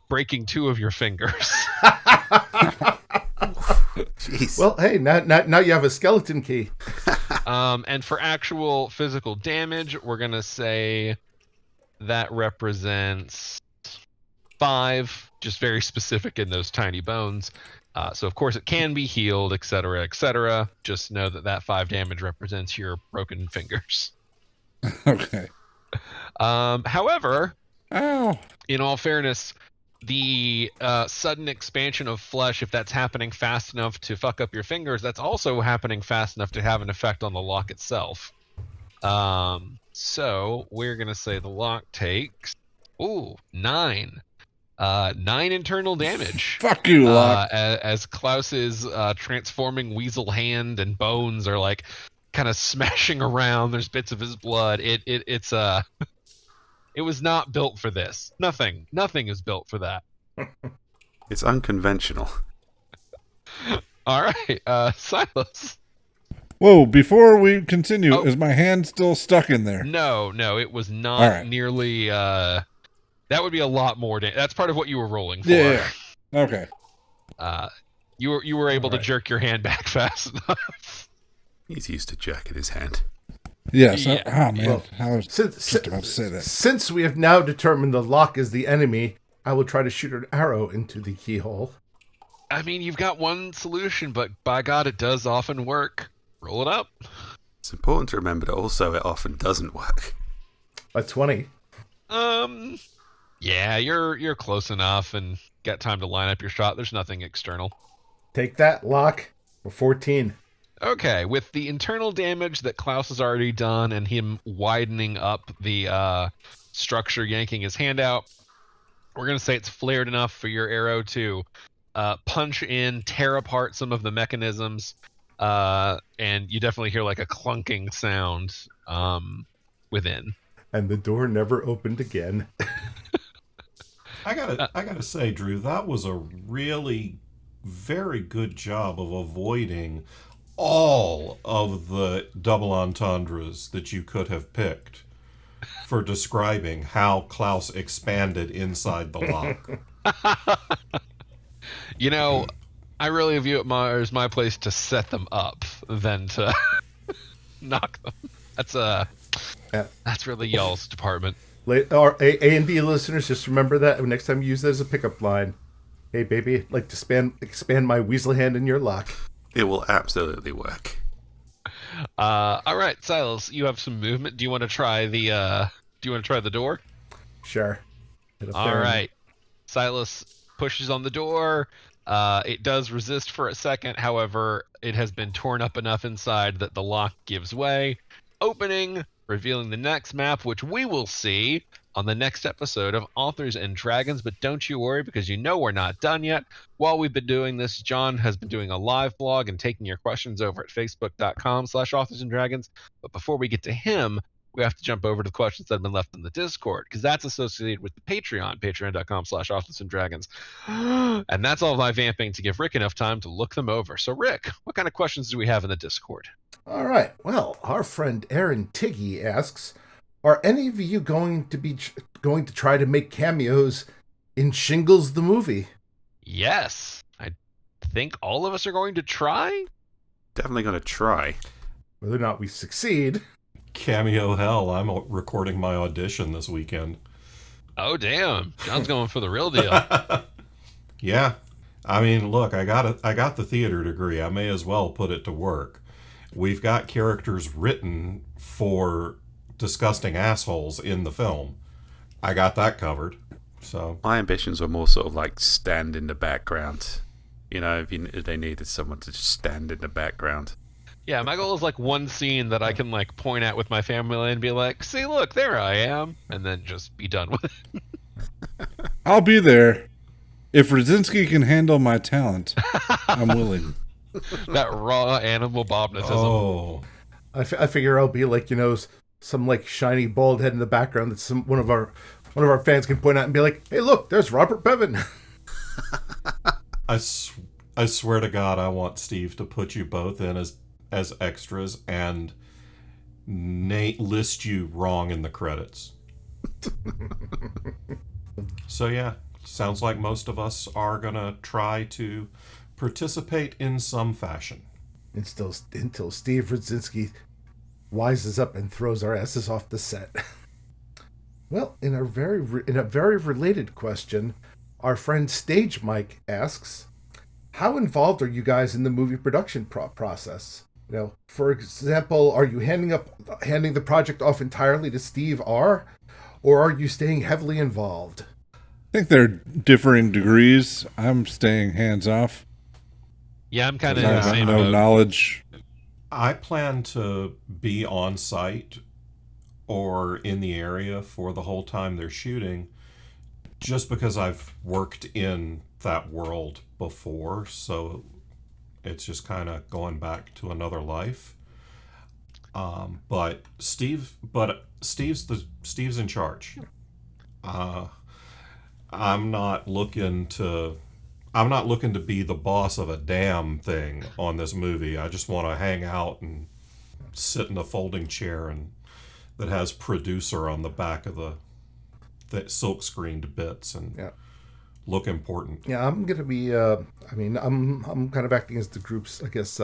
breaking 2 of your fingers. Jeez. Well, hey, now you have a skeleton key. And for actual physical damage, we're going to say that represents 5, just very specific in those tiny bones. So, of course, it can be healed, etc., etc. Just know that 5 damage represents your broken fingers. Okay. However, Ow. in all fairness, the sudden expansion of flesh, if that's happening fast enough to fuck up your fingers, that's also happening fast enough to have an effect on the lock itself. So we're going to say the lock takes 9. 9 internal damage. Fuck you, Lock. As Klaus's transforming weasel hand and bones are like kind of smashing around. There's bits of his blood. It's it was not built for this. Nothing is built for that. It's unconventional. All right, Silas. Whoa, before we continue, Oh. is my hand still stuck in there? No, it was not All right. nearly. That would be a lot more. That's part of what you were rolling for. Yeah. Okay. You were able to All right. jerk your hand back fast enough. He's used to jerking his hand. Yes. Yeah. Oh, man. Well, I was Since, just about to say that. since we have now determined the lock is the enemy, I will try to shoot an arrow into the keyhole. I mean, you've got one solution, but by God, it does often work. Roll it up. It's important to remember that also it often doesn't work. A 20. Yeah, you're close enough and got time to line up your shot. There's nothing external. Take that, lock. A 14. Okay, with the internal damage that Klaus has already done and him widening up the structure, yanking his hand out, we're going to say it's flared enough for your arrow to punch in, tear apart some of the mechanisms, and you definitely hear like a clunking sound within. And the door never opened again. I gotta say, Drew, that was a really very good job of avoiding all of the double entendres that you could have picked for describing how Klaus expanded inside the lock. You know, I really view it as my place to set them up than to knock them. That's really y'all's department. Or A&D listeners, just remember that next time you use that as a pickup line. Hey, baby, I'd like to expand my weasel hand in your lock. It will absolutely work. All right, Silas, you have some movement. Do you want to try the door? Sure. Hit up All there. right. Silas pushes on the door. It does resist for a second. However, it has been torn up enough inside that the lock gives way, opening, revealing the next map, which we will see on the next episode of Authors and Dragons. But don't you worry, because you know we're not done yet. While we've been doing this, John has been doing a live blog and taking your questions over at facebook.com/authorsanddragons. But before we get to him, we have to jump over to the questions that have been left in the Discord, because that's associated with the Patreon, patreon.com/authorsanddragons. And that's all my vamping to give Rick enough time to look them over. So, Rick, what kind of questions do we have in the Discord? All right. Well, our friend Aaron Tiggy asks, are any of you going to try to make cameos in Shingles the movie? Yes. I think all of us are going to try. Definitely going to try. Whether or not we succeed. Cameo hell, I'm recording my audition this weekend. Oh, damn. John's going for the real deal. Yeah. I mean, look, I got the theater degree. I may as well put it to work. We've got characters written for disgusting assholes in the film. I got that covered. So My ambitions were more sort of like stand in the background. You know, if they needed someone to just stand in the background. Yeah, my goal is like one scene that I can like point at with my family and be like, see, look, there I am. And then just be done with it. I'll be there. If Radzinski can handle my talent, I'm willing. That raw animal bobnetism. oh, I figure I'll be like, some like shiny bald head in the background that one of our fans can point out and be like, hey, look, there's Robert Bevan. I swear to God, I want Steve to put you both in as extras and list you wrong in the credits. So yeah, sounds like most of us are gonna try to participate in some fashion. Until Steve Radzinski wises up and throws our asses off the set. Well, in a very related question, our friend Stage Mike asks, how involved are you guys in the movie production process? For example, are you handing the project off entirely to Steve R., or are you staying heavily involved? I think there are differing degrees. I'm staying hands off. Yeah, I'm kind of I in the have same no boat. knowledge. I plan to be on site or in the area for the whole time they're shooting, just because I've worked in that world before, so it's just kind of going back to another life. But Steve's in charge. I'm not looking to be the boss of a damn thing on this movie. I just want to hang out and sit in a folding chair and that has producer on the back of the silk screened bits and look important. Yeah, I'm gonna be. I'm kind of acting as the group's, I guess,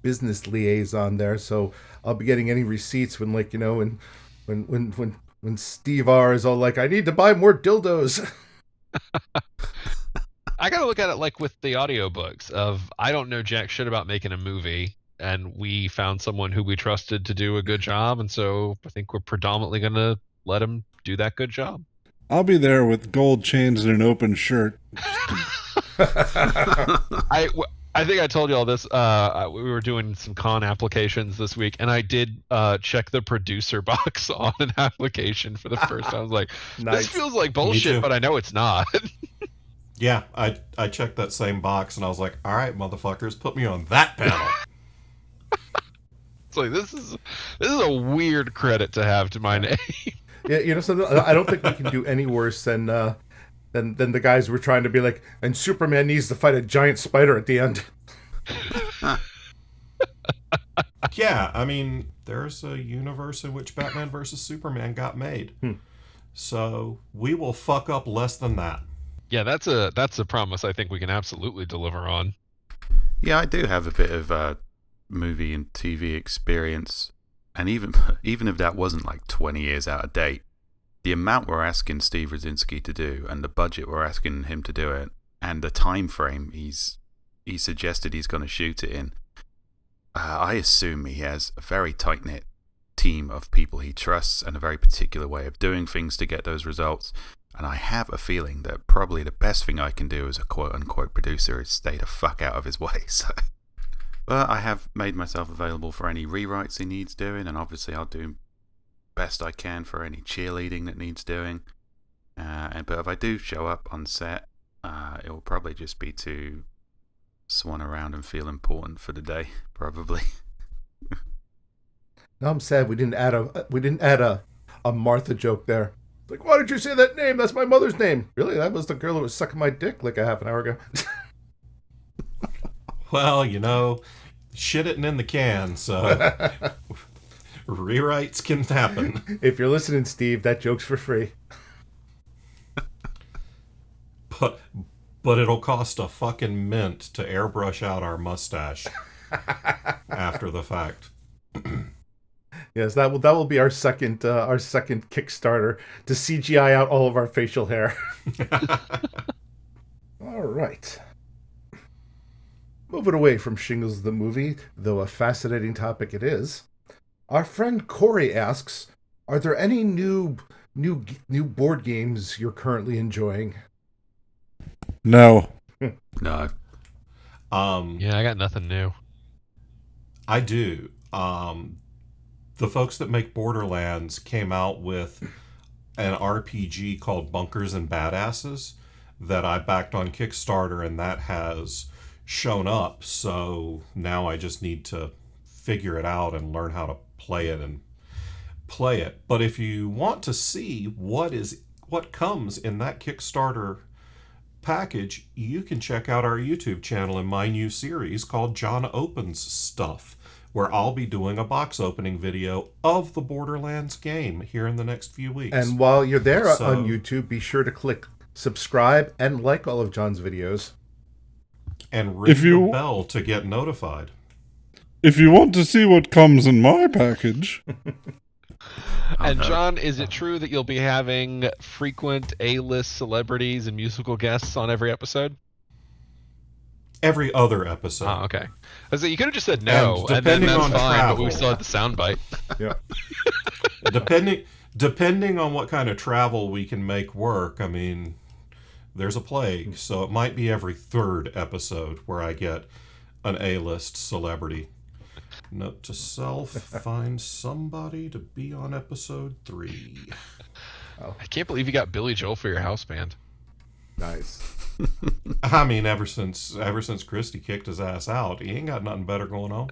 business liaison there. So I'll be getting any receipts when, like, when Steve R is all like, I need to buy more dildos. I gotta look at it like with the audiobooks of, I don't know jack shit about making a movie, and we found someone who we trusted to do a good job, and so I think we're predominantly gonna let him do that good job. I'll be there with gold chains and an open shirt. I think I told you all this. We were doing some con applications this week, and I did check the producer box on an application for the first time. I was like, Nice. this feels like Me bullshit, too. but I know it's not. Yeah, I checked that same box and I was like, all right, motherfuckers, put me on that panel. It's like, this is a weird credit to have to my name. Yeah, something. I don't think we can do any worse than the guys who were trying to be like, and Superman needs to fight a giant spider at the end. Yeah, I mean, there's a universe in which Batman versus Superman got made. So we will fuck up less than that. Yeah, that's a promise I think we can absolutely deliver on. Yeah, I do have a bit of movie and TV experience, and even if that wasn't like 20 years out of date, the amount we're asking Steve Radzinski to do, and the budget we're asking him to do it, and the time frame he suggested he's going to shoot it in, I assume he has a very tight-knit team of people he trusts and a very particular way of doing things to get those results. And I have a feeling that probably the best thing I can do as a quote-unquote producer is stay the fuck out of his way. So, but I have made myself available for any rewrites he needs doing, and obviously I'll do best I can for any cheerleading that needs doing. But if I do show up on set, it will probably just be to swan around and feel important for the day, probably. Now I'm sad we didn't add a Martha joke there. Like, why did you say that name? That's my mother's name. Really? That was the girl who was sucking my dick like a half an hour ago. Well, shit isn't in the can, so rewrites can happen. If you're listening, Steve, that joke's for free. But it'll cost a fucking mint to airbrush out our mustache after the fact. Yes, that will be our second Kickstarter to CGI out all of our facial hair. All right. Moving away from Shingles the movie, though a fascinating topic it is. Our friend Corey asks, "Are there any new board games you're currently enjoying?" No. No. Yeah, I got nothing new. I do. The folks that make Borderlands came out with an RPG called Bunkers and Badasses that I backed on Kickstarter, and that has shown up. So now I just need to figure it out and learn how to play it. But if you want to see what comes in that Kickstarter package, you can check out our YouTube channel in my new series called John Opens Stuff, where I'll be doing a box opening video of the Borderlands game here in the next few weeks. And while you're there on YouTube, be sure to click subscribe and like all of John's videos. And ring the bell to get notified. If you want to see what comes in my package... And John, is it true that you'll be having frequent A-list celebrities and musical guests on every episode? Every other episode. Oh, okay. I said you could have just said no, and then depending that's on fine, travel, but we still had the soundbite. Yeah. Depending on what kind of travel we can make work, I mean, there's a plague, so it might be every third episode where I get an A-list celebrity. Note to self, find somebody to be on episode 3. Oh, I can't believe you got Billy Joel for your house band. nice. I mean, ever since Christy kicked his ass out, he ain't got nothing better going on.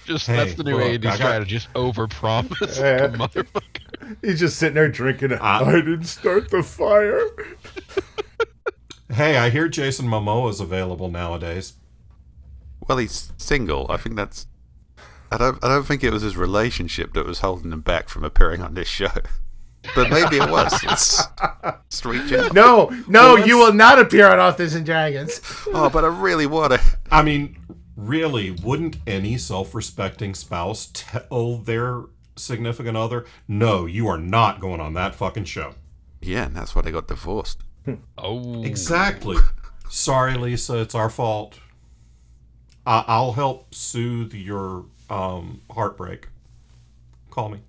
Just Hey, that's the new look, A&D I got- strategy. Just overpromise, Yeah. motherfucker. He's just sitting there drinking it. I didn't start the fire. Hey, I hear Jason Momoa's available nowadays. Well, he's single. I think that's... I don't think it was his relationship that was holding him back from appearing on this show. But maybe it was. Let's reach out. No, you will not appear on Authors and Dragons. Oh, but I really want to. I mean, really, wouldn't any self-respecting spouse tell their significant other, "No, you are not going on that fucking show"? Yeah, and that's why they got divorced. Oh, Exactly. Sorry, Lisa, it's our fault. I'll help soothe your heartbreak. Call me.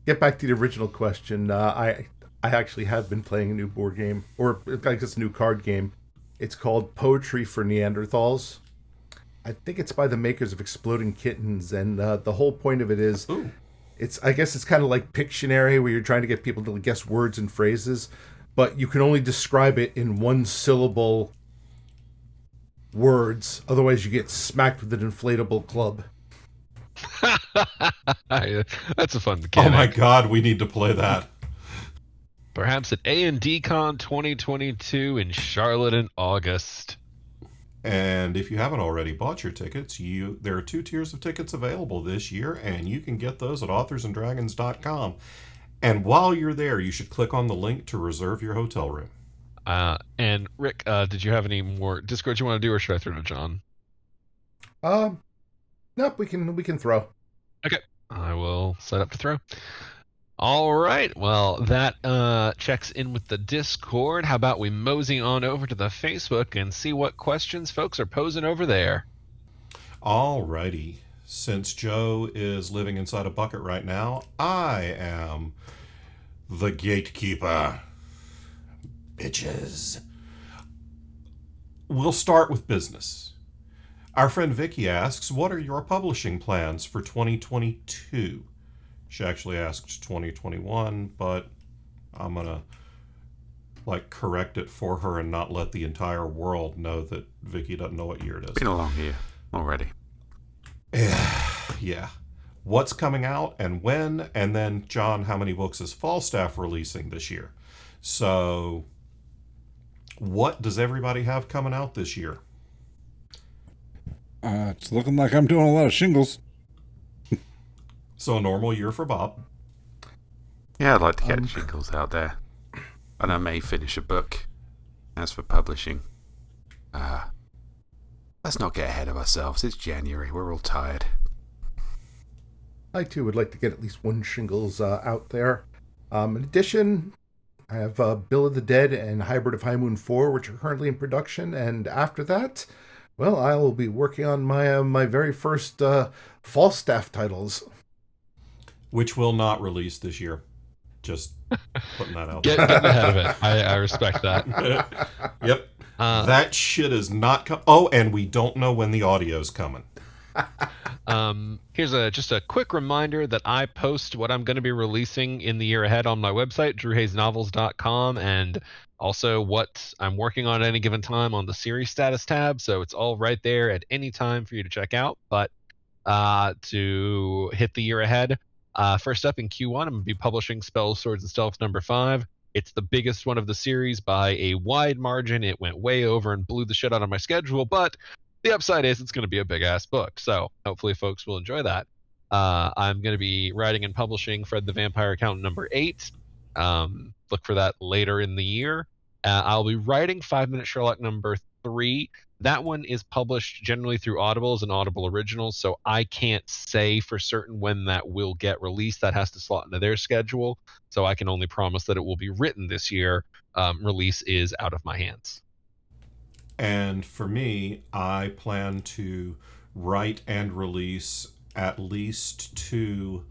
Get back to the original question. I actually have been playing a new board game, or I guess a new card game. It's called Poetry for Neanderthals. I think it's by the makers of Exploding Kittens, and the whole point of it is, Ooh. I guess it's kind of like Pictionary, where you're trying to get people to guess words and phrases, but you can only describe it in one syllable words. Otherwise, you get smacked with an inflatable club. that's a fun mechanic. Oh my god, we need to play that. Perhaps at A&D Con 2022 in Charlotte in August. And if you haven't already bought your tickets, there are 2 tiers of tickets available this year, and you can get those at authorsanddragons.com. And while you're there, you should click on the link to reserve your hotel room. And Rick, did you have any more Discord you want to do, or should I throw to John? Nope, we can throw. Okay, I will set up to throw. All right, well, that checks in with the Discord. How about we mosey on over to the Facebook and see what questions folks are posing over there? Alrighty. Since Joe is living inside a bucket right now, I am the gatekeeper. Bitches. We'll start with business. Our friend Vicky asks, what are your publishing plans for 2022? She actually asked 2021, but I'm going to correct it for her and not let the entire world know that Vicky doesn't know what year it is. Been a long year already. Yeah. What's coming out and when? And then, John, how many books is Falstaff releasing this year? So, what does everybody have coming out this year? It's looking like I'm doing a lot of shingles. So, a normal year for Bob. Yeah, I'd like to get shingles out there. And I may finish a book. As for publishing, I Let's not get ahead of ourselves. It's January. We're all tired. I too would like to get at least one shingles out there. In addition, I have Bill of the Dead and Hybrid of High Moon 4, which are currently in production. And after that, well, I will be working on my very first Falstaff titles. Which will not release this year. Just putting that out Getting ahead of it. I respect that. there. Yep. That shit is not Oh, and we don't know when the audio's coming. Here's just a quick reminder that I post what I'm going to be releasing in the year ahead on my website, drewhaysnovels.com, and also what I'm working on at any given time on the series status tab. So it's all right there at any time for you to check out. But to hit the year ahead, first up in Q1, I'm going to be publishing Spells, Swords, and Stealth number 5. It's the biggest one of the series by a wide margin. It went way over and blew the shit out of my schedule, but the upside is it's going to be a big-ass book, so hopefully folks will enjoy that. I'm going to be writing and publishing Fred the Vampire Accountant number 8. Look for that later in the year. I'll be writing 5-Minute Sherlock number 3. That one is published generally through Audibles and Audible Originals, so I can't say for certain when that will get released. That has to slot into their schedule, so I can only promise that it will be written this year. Release is out of my hands. And for me, I plan to write and release at least 2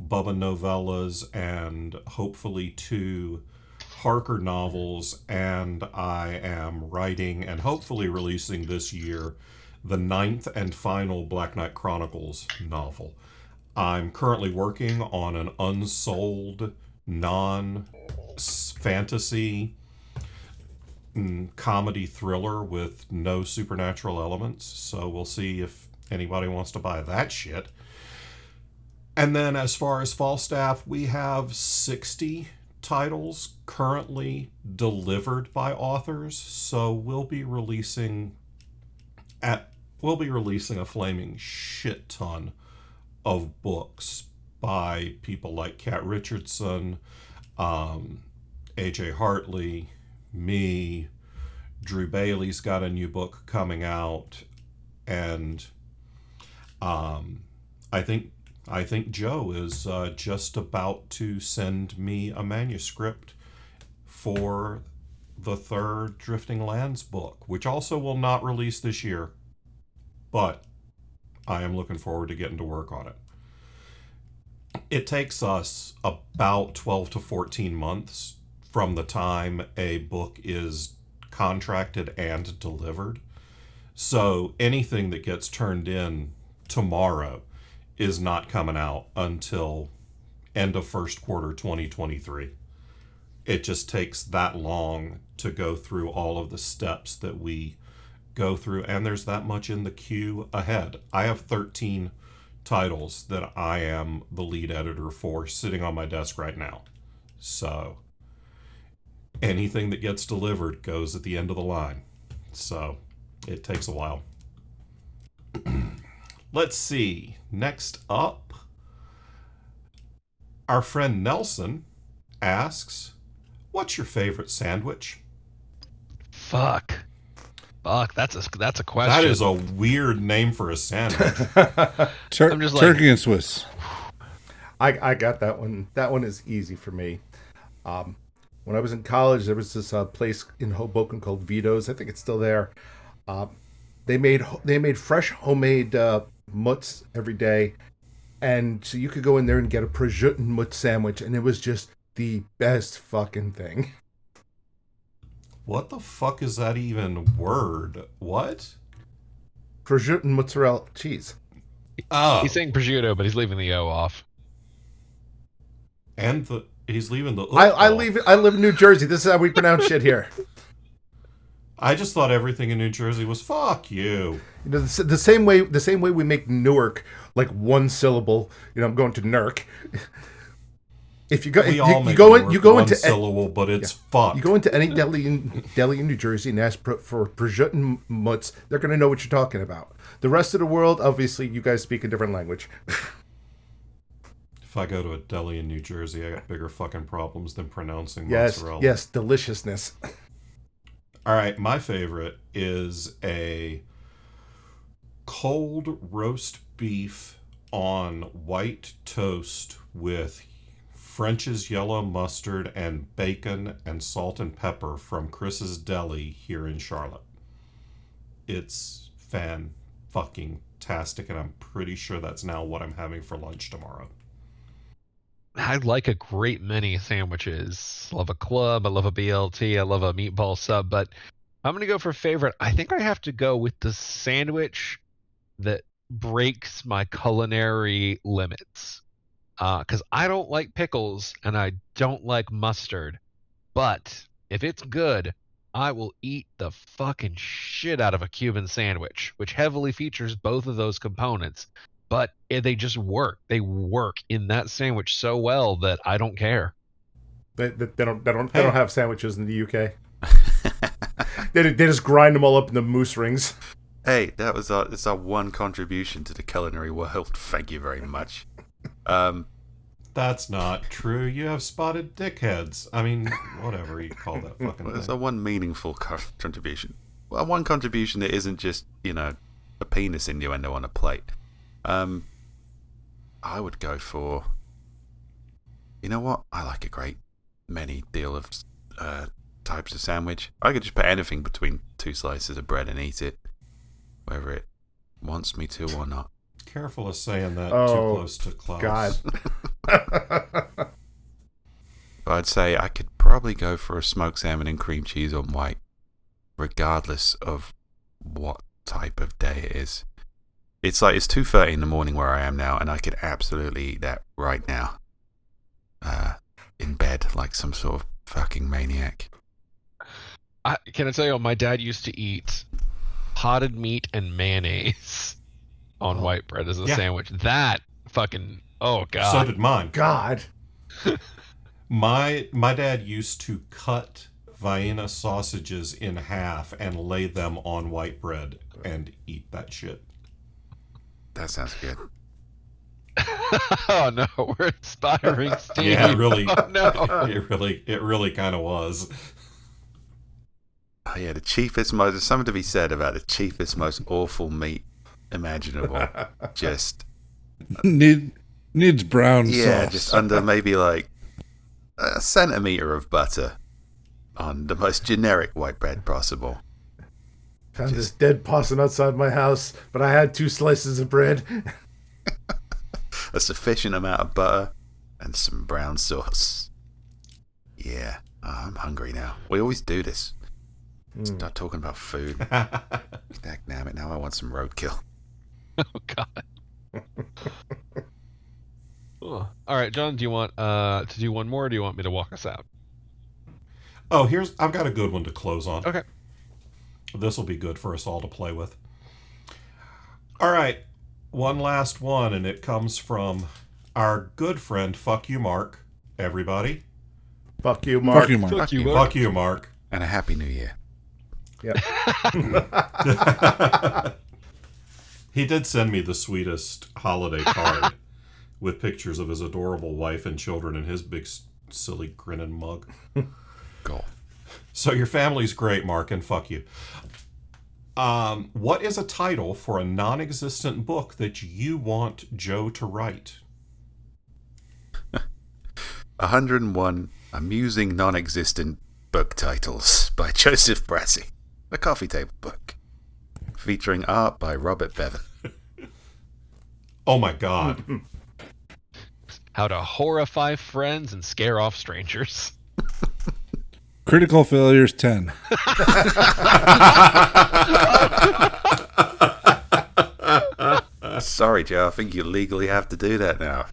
Bubba novellas and hopefully 2 Harker novels, and I am writing and hopefully releasing this year the 9th and final Black Knight Chronicles novel. I'm currently working on an unsold non-fantasy comedy thriller with no supernatural elements, so we'll see if anybody wants to buy that shit. And then as far as Falstaff, we have 60 titles currently delivered by authors, so we'll be releasing a flaming shit ton of books by people like Kat Richardson, AJ Hartley, me. Drew Bailey's got a new book coming out, and I think Joe is just about to send me a manuscript for the 3rd Drifting Lands book, which also will not release this year, but I am looking forward to getting to work on it. It takes us about 12 to 14 months from the time a book is contracted and delivered. So anything that gets turned in tomorrow is not coming out until end of first quarter 2023. It just takes that long to go through all of the steps that we go through, and there's that much in the queue ahead. I have 13 titles that I am the lead editor for sitting on my desk right now. So anything that gets delivered goes at the end of the line. So it takes a while. Let's see. Next up, our friend Nelson asks, what's your favorite sandwich? Fuck, that's a question. That is a weird name for a sandwich. I'm just like, Turkey and Swiss. I got that one. That one is easy for me. When I was in college, there was this place in Hoboken called Vito's. I think it's still there. They made fresh homemade mutts every day, and so you could go in there and get a prosciutto mutt sandwich, and it was just the best fucking thing. What the fuck is that even word? What? Prosciutto and mozzarella cheese. Oh, he's saying prosciutto, but he's leaving the O off. and he's leaving the. I live in New Jersey. This is how we pronounce shit here. I just thought everything in New Jersey was fuck you. You know, the same way we make Newark like one syllable. You know, I'm going to Nurk. If you go, We you, all you make go Newark in, you go one into syllable, but it's fuck. you go into any deli in New Jersey and ask for prosciutto and mutts. They're going to know what you're talking about. The rest of the world, obviously, you guys speak a different language. If I go to a deli in New Jersey, I got bigger fucking problems than pronouncing Yes, mozzarella. yes, deliciousness. All right, my favorite is a cold roast beef on white toast with French's yellow mustard and bacon and salt and pepper from Chris's Deli here in Charlotte. It's fan-fucking-tastic, and I'm pretty sure that's now what I'm having for lunch tomorrow. I like a great many sandwiches. I love a club. I love a BLT. I love a meatball sub. But I'm going to go for favorite. I think I have to go with the sandwich that breaks my culinary limits. Because I don't like pickles and I don't like mustard. But if it's good, I will eat the fucking shit out of a Cuban sandwich, which heavily features both of those components. But they just work. They work in that sandwich so well that I don't care. They don't have sandwiches in the UK. They just grind them all up into moose rings. Hey, it's our one contribution to the culinary world. Thank you very much. That's not true. You have spotted dickheads. I mean, whatever you call that fucking It's thing. a one meaningful contribution. Well, one contribution that isn't just, a penis innuendo on a plate. I would go for... You know what? I like a great many deal of types of sandwich. I could just put anything between two slices of bread and eat it, whether it wants me to or not. Careful of saying that too close to Klaus. God. But I'd say I could probably go for a smoked salmon and cream cheese on white, regardless of what type of day it is. It's 2:30 in the morning where I am now, and I could absolutely eat that right now. In bed, like some sort of fucking maniac. Can I tell you, my dad used to eat potted meat and mayonnaise on white bread as a sandwich. That fucking, oh God. So did mine. God. My dad used to cut Vienna sausages in half and lay them on white bread and eat that shit. That sounds good. Oh no, we're inspiring Steve. Yeah, it really, Oh no. it really kind of was. Oh yeah, there's something to be said about the cheapest, most awful meat imaginable. Just needs brown sauce. Just under maybe like a centimeter of butter on the most generic white bread possible. Found this dead possum outside my house, but I had 2 slices of bread. A sufficient amount of butter and some brown sauce. Yeah, I'm hungry now. We always do this. Start talking about food. Damn it, now I want some roadkill. Oh God. All right, John, do you want to do one more, or do you want me to walk us out? Oh, I've got a good one to close on. Okay. This will be good for us all to play with. All right, one last one, and it comes from our good friend, Fuck You Mark. Everybody. Fuck you, Mark. Fuck you, Mark. Fuck you, Fuck Mark. you, Mark. And a happy new year. Yep. He did send me the sweetest holiday card with pictures of his adorable wife and children and his big, silly, grinning mug. Go. So your family's great, Mark, and fuck you. What is a title for a non-existent book that you want Joe to write? 101 amusing non-existent book titles by Joseph Brassey. A coffee table book. Featuring art by Robert Bevan. Oh my God. How to horrify friends and scare off strangers. Critical Failures 10. Sorry, Joe. I think you legally have to do that now.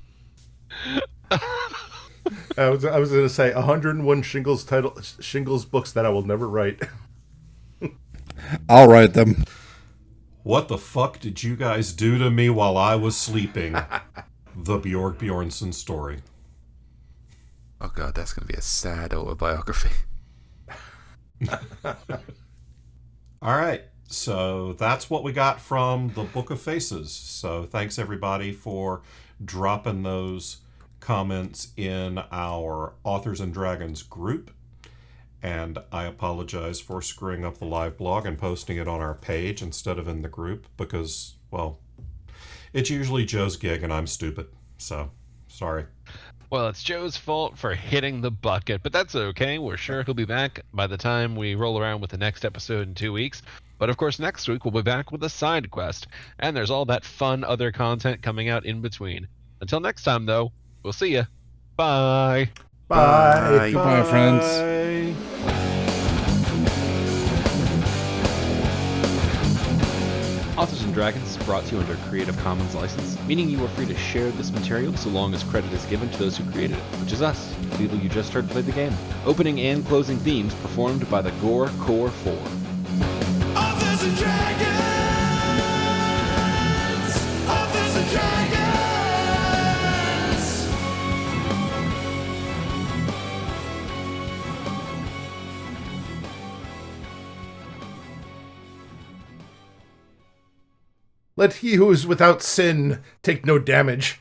I was going to say 101 Shingles books that I will never write. I'll write them. What the fuck did you guys do to me while I was sleeping? The Bjorg Bjornsson story. Oh god, that's going to be a sad autobiography. All right. So that's what we got from the Book of Faces. So thanks everybody for dropping those comments in our Authors and Dragons group. And I apologize for screwing up the live blog and posting it on our page instead of in the group because, well, well, it's usually Joe's gig and I'm stupid. So, sorry. Well, it's Joe's fault for hitting the bucket, but that's okay. We're sure he'll be back by the time we roll around with the next episode in 2 weeks. But of course, next week we'll be back with a side quest, and there's all that fun other content coming out in between. Until next time, though, we'll see ya. Bye. Bye. Goodbye, friends. Authors and Dragons is brought to you under a Creative Commons license, meaning you are free to share this material so long as credit is given to those who created it, which is us, the people you just heard play the game. Opening and closing themes performed by the Gore Core 4. Authors and Dragons! Authors and Dragons! Let he who is without sin take no damage.